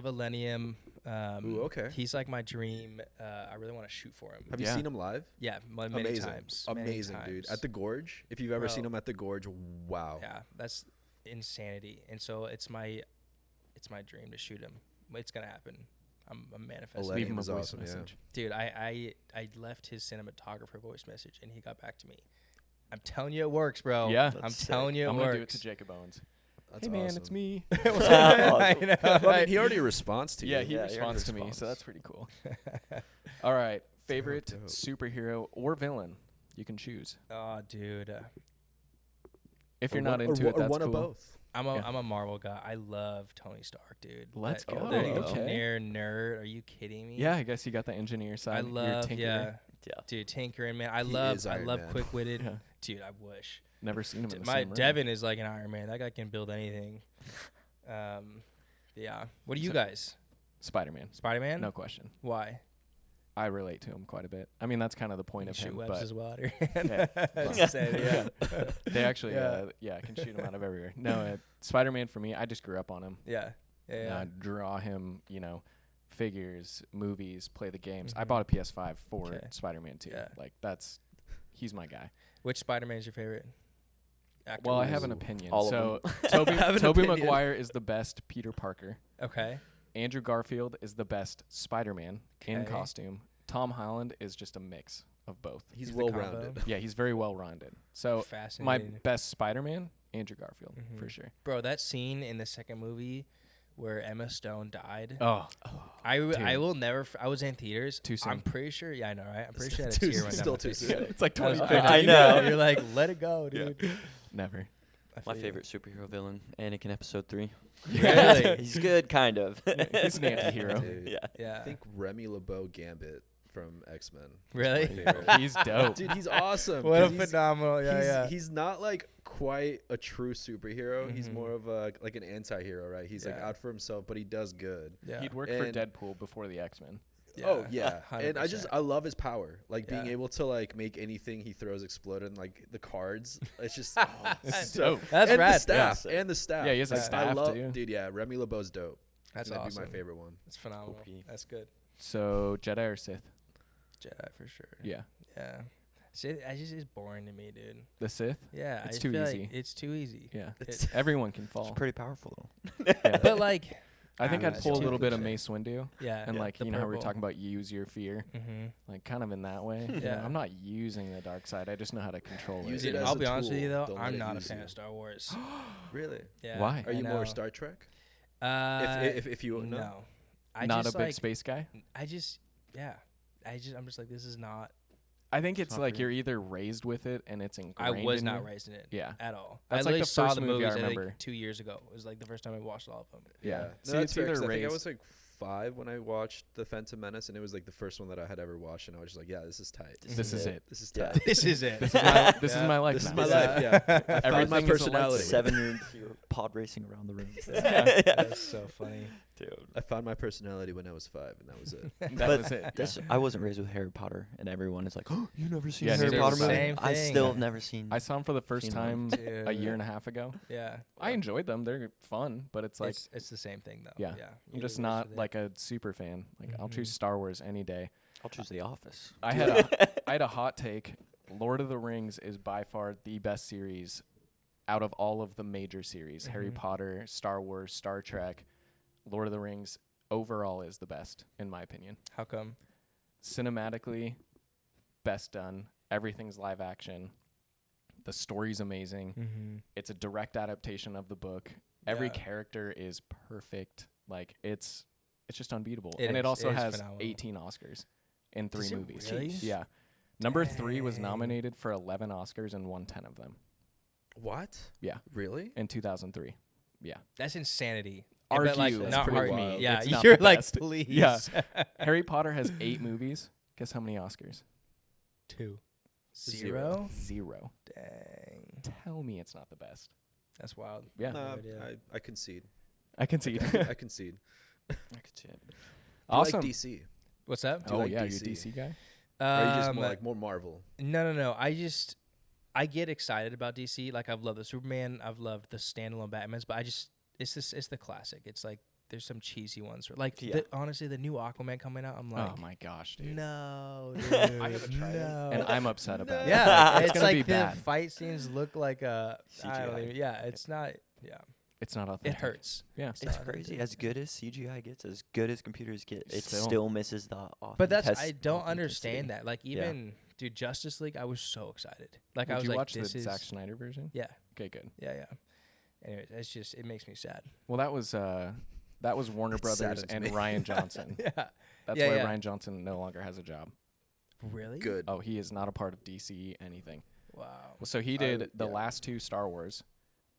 Millennium. Ooh, okay. He's like my dream. I really want to shoot for him. Have you Yeah. seen him live? Yeah, many Amazing, times. many amazing, dude. times. At the Gorge. If you've ever seen Bro. him at the Gorge, wow. Yeah, that's insanity. And so it's my dream to shoot him. It's gonna happen. I'm manifesting. Millennium Leave him a is voice awesome, yeah. message. Dude, I left his cinematographer voice message and he got back to me. I'm telling you it works, bro. Yeah. I'm That's sick. telling you it I'm works. gonna do it to Jacob Owens. That's Hey man, awesome. it's me. I know, Well, I mean, right? he already responds to you. Yeah, he Yeah, he already responds to me, responds. so that's pretty cool. All right, favorite dope. superhero or villain? You can choose. Oh, dude. If Or you're not one- into or, it, or that's one cool. of both. I'm Yeah. a Marvel guy. I love Tony Stark, dude. Let's That- go. The Okay. engineer nerd. Are you kidding me? Yeah, I guess you got the engineer side. I You're love tinkerer. yeah, Yeah. dude. Tinkering, man. I He love is Iron Man. quick witted. Yeah. Dude, I wish. Never seen him in the My same room. Devin is like an Iron Man. That guy can build anything. Yeah. What are you So- guys? Spider-Man. Spider-Man? No question. Why? I relate to him quite a bit. I mean, that's kind of the point You of shoot him. webs But as well out of your Yeah. hand. That's insane, yeah. they actually, Yeah. can shoot him out of everywhere. No, Spider-Man for me, I just grew up on him. Yeah. Yeah. Draw him, figures, movies, play the games. I Mhm. bought a PS5 for Okay. Spider-Man 2. Yeah. Like he's my guy. Which Spider-Man is your favorite? Actor? Well, I have an Ooh. opinion. All of so them. Toby I have an Toby opinion. Maguire is the best Peter Parker. Okay. Andrew Garfield is the best Spider-Man in Okay. costume. Tom Holland is just a mix of both. He's the well combo. rounded. Yeah, he's very well rounded. So my Fascinating. best Spider-Man, Andrew Garfield, for Mhm. sure. Bro, that scene in the second movie where Emma Stone died. Oh, I dude. will never. I was in theaters. Too soon. I'm pretty sure. Yeah, I know, right? I'm pretty sure I had a Too tear soon. run down Still my too face. soon. it's like I was- 2015. I know. You're like, let it go, dude. Never. I My feel you. favorite superhero villain, Anakin Episode 3. Really? He's good, kind of. He's an anti-hero. Dude, Yeah. Yeah. I think Remy LeBeau Gambit from X-Men. Really? He's dope. Dude, he's awesome. What a 'cause he's- phenomenal. Yeah, he's, yeah. he's not like quite a true superhero. He's Mhm. more of a like an anti-hero, right? He's like Yeah. out for himself, but he does good. yeah. He'd work for And- Deadpool before the X-Men. Oh yeah, and I 100%. love his power, like being Yeah. able to like make anything he throws explode, and like the cards. It's just It's so. dope. That's and rad. the staff, Yeah. and the staff. Yeah, he has a Like, I staff, love, too. dude. Yeah, Remy LeBeau's dope. That's That'd awesome. be my favorite one. That's phenomenal. OP. That's good. So Jedi or Sith? Jedi for sure. Yeah. Yeah. See, I just it's boring to me, dude. The Sith? Yeah. I It's just too feel easy. Like it's too easy. Yeah. It's- Everyone can It's fall. pretty powerful, though. Yeah. But like, I think I I'd don't pull know, a it's little too bit of cliche. Mace Windu. yeah. And like, the how we were purple. talking about use your fear. Mm-hmm. Like kind of in that way. You know, Yeah. I'm not using the dark side. I just know how to control Use it. it as I'll a be honest with you tool. though, Don't let I'm it not a use fan you. of Star Wars. Really? Yeah. Why? Are you I more know. Star Trek? Uh, If you know? no. I Not a just, big like, space guy? I just yeah. I'm just like this is not. I think it's not like for you. you're either raised with it and it's I ingrained was in not you. raised in it. Yeah. At all. That's I like literally the saw first the movie I movies remember. like 2 years ago. It was like the first time I watched all of them. Yeah. No, See, that's it's fair, either 'cause I think I raised. was like 5 when I watched The Phantom Menace, and it was like the first one that I had ever watched, and I was just like, yeah, this is tight. This is it. This is Yeah. tight. This is it. This is my life This is now. my Yeah. life. Yeah, I found my Everything is a personality. lightsaber. 7 years, you're pod racing around the room. That's so funny. Dude. I found my personality when I was 5, and that was it. That was it. This, I wasn't raised with Harry Potter, and everyone is like, "Oh, you never seen Yeah, Harry neither Potter was I. movie?" Same I thing. still have never seen. I saw them for the first Seen time one. a year and a half ago. Yeah. I enjoyed them. They're fun, but it's like it's the same thing though. Yeah. Yeah. I'm just not like a super fan. Like I'll choose Mhm. Star Wars any day. I'll choose The Office. I had a hot take. Lord of the Rings is by far the best series out of all of the major series. Harry Mhm. Potter, Star Wars, Star Trek, Lord of the Rings overall is the best in my opinion. How come? Cinematically, best done. Everything's live action. The story's amazing. Mm-hmm. It's a direct adaptation of the book. Every Yeah. character is perfect. Like it's just unbeatable. It And it is. also It is has phenomenal. 18 Oscars in 3 Does it movies. really? Yeah. Number 3 was Dang. nominated for 11 Oscars and won 10 of them What? Yeah. Really? in 2003. Yeah. That's insanity. Argue But, like, is not pretty argue. wild. Yeah, It's not you're the like, best. please. Yeah. Harry Potter has 8 movies. Guess how many Oscars? 2. Zero. 0. Dang. Tell me it's not the best. That's wild. Yeah. Nah, idea. I concede. I concede. I concede. I could see it. Awesome. You like DC? What's up? Do you Oh like yeah, DC? you're a DC guy? Or are you just more like more Marvel? No. I get excited about DC. Like I've loved the Superman. I've loved the standalone Batmans. But it's the classic. It's like there's some cheesy ones. Like Yeah. honestly, the new Aquaman coming out. I'm like, Oh my gosh, dude. no, dude, I haven't tried it, no. and I'm upset about it. Yeah, It's it's gonna like be the bad. fight scenes look like a. I don't CGI. even, yeah, it's not. Yeah, It's not it authentic. hurts. Yeah. It's not crazy. authentic. As good as CGI gets, as good as computers get, it Still. still misses the But that's authenticity. I don't understand that. Like Yeah. even dude, Justice League, I was so excited. Like I Did was you like, watch the this is Zack Snyder version? yeah, Okay, good. yeah. Anyways, it's just it makes me sad. Well, that was Warner It Brothers saddens and me. Ryan Johnson. Yeah, That's Yeah, why yeah. Ryan Johnson no longer has a job. really? Good. Oh, he is not a part of DC anything. Wow. Well, so he did the yeah. last 2 Star Wars,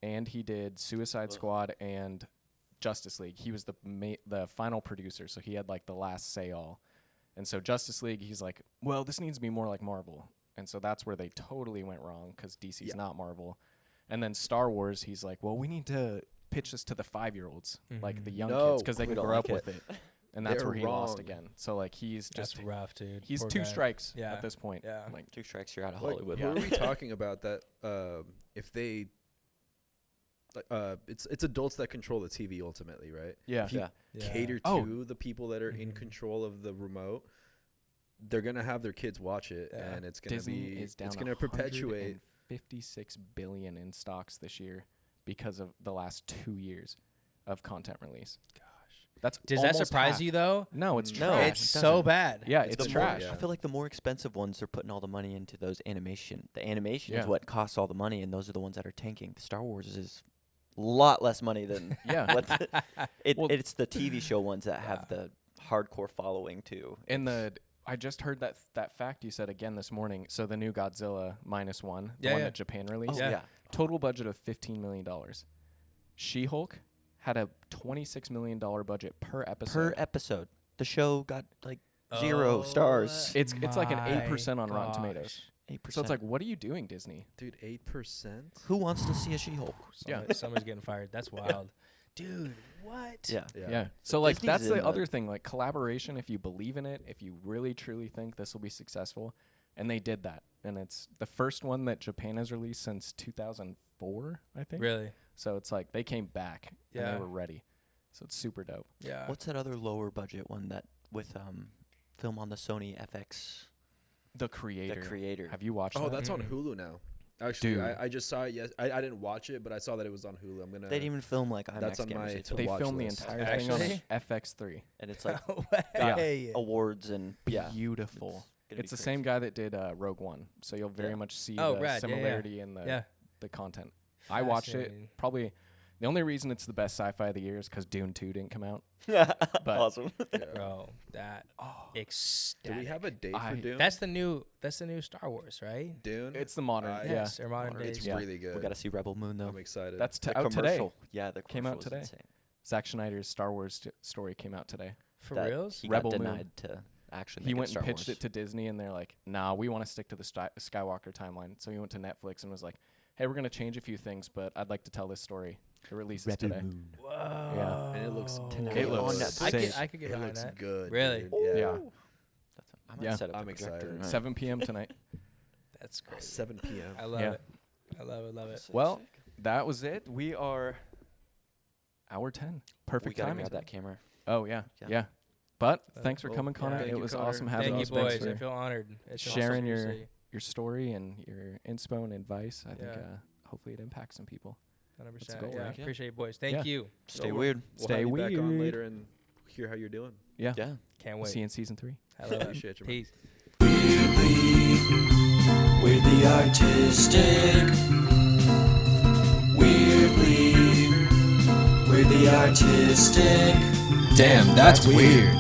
and he did Suicide Squad and Justice League. He was the final producer, so he had like the last say all. And so Justice League, he's like, well, this needs to be more like Marvel. And so that's where they totally went wrong because DC's Yeah. not Marvel. And then Star Wars, he's like, well, we need to pitch this to the 5-year-olds, like the young No, kids, because they we can don't grow like up with it. And that's They're where he lost wrong. again. So like he's That's just rough, dude. he's Poor 2 guy. strikes Yeah. at this point. Yeah. Like 2 strikes, you're out of Like, Hollywood. who are we talking about that? If they, it's adults that control the TV ultimately, right? yeah. If you Yeah. Yeah. cater Oh. to the people that are in Mhm. control of the remote, they're gonna have their kids watch it, Yeah. and it's gonna Disney be is down it's gonna perpetuate. 56 billion in stocks this year because of the last 2 years of content release. Gosh. That's Does that almost surprise half. you though? No, it's No, trash. It's it so doesn't. bad. Yeah, It's it's the trash. more- I feel like the more expensive ones are putting all the money into those animation. The animation Yeah. is what costs all the money, and those are the ones that are tanking. The Star Wars is a lot less money than Yeah. what Well- it's the TV show ones that have the hardcore following too. And I just heard that fact you said again this morning. So the new Godzilla -1, the Yeah, one yeah. that Japan released, Oh, Yeah. yeah. total budget of $15 million. She-Hulk had a $26 million budget per episode. Per episode. The show got like 0 stars. It's like an my 8% on Rotten gosh. Tomatoes. 8%. So it's like, what are you doing, Disney? Dude, 8%. who wants to see a She-Hulk? Somebody's getting fired. That's wild. Dude, what? Yeah. Yeah. So like Disney's that's in the the- other thing, like collaboration, if you believe in it, if you really truly think this will be successful, and they did that. And it's the first one that Japan has released since 2004, I think. Really? So it's like they came back and Yeah. they were ready. So it's super dope. Yeah. What's that other lower budget one that with film on the Sony FX? The Creator. The Creator. Have you watched Oh, that? that's on Mhm. Hulu now. Actually, Dude. I just saw it. Yes, I didn't watch it, but I saw that it was on Hulu. I'm gonna. They didn't even film like IMAX That's on cameras. my They to filmed- They watch filmed the list. entire thing on Actually? FX3. and it's like Way. awards and yeah, Beautiful. gonna It's be the same guy that did Rogue One. So you'll very Yeah. much see Oh, the rad. Yeah, yeah. similarity in Yeah. the content. I watched it. Fascinating. Probably the only reason it's the best sci-fi of the year is because Dune 2 didn't come out. awesome. Bro, that Oh, Do ecstatic. we have a date I- for Dune? That's the new Star Wars, right? Dune. it's the modern. I- yeah, Yes, or modern Modern. days. It's Yeah. really good. We got to see Rebel Moon though. I'm excited. That's The out today. commercial. Yeah, the Came out commercial was today. insane. Zack Schneider's Star Wars story came out today. For That reals? He Rebel got Moon. denied to actually. He make went Star and pitched Wars. it to Disney, and they're like, "Nah, we want to stick to the Skywalker timeline." So he went to Netflix and was like, "Hey, we're gonna change a few things, but I'd like to tell this story." It releases Rebel today. Moon. Whoa. Yeah. And it looks Tonight It on looks Netflix. I could get it behind looks that. good. Really? dude. Yeah. I might Yeah. set up I'm a projector excited. tonight. 7 p.m. tonight. That's great. 7 p.m. I love Yeah. it. I love it. Love it. Sick, Well, sick. that was it. We are hour 10. we Perfect gotta timing. grab that camera. Oh, yeah. Yeah. Yeah. But Uh, thanks for well, coming, Connor. thank It you, was Connor. awesome having Thank you. you, Thanks boys. I for feel honored. It's sharing awesome to your see. your story and your inspo and advice. I think Yeah. Hopefully it impacts some people. 100%. That's a goal, Yeah, right? Yeah. appreciate it, boys. Thank Yeah. you. Stay we'll- weird. We'll Stay have you back on weird. later and hear how you're doing. Yeah. Yeah. Can't wait. See you in season 3. I love it. Appreciate you, man. Peace. We're the artistic. Weirdly, we're the artistic. Damn, that's weird.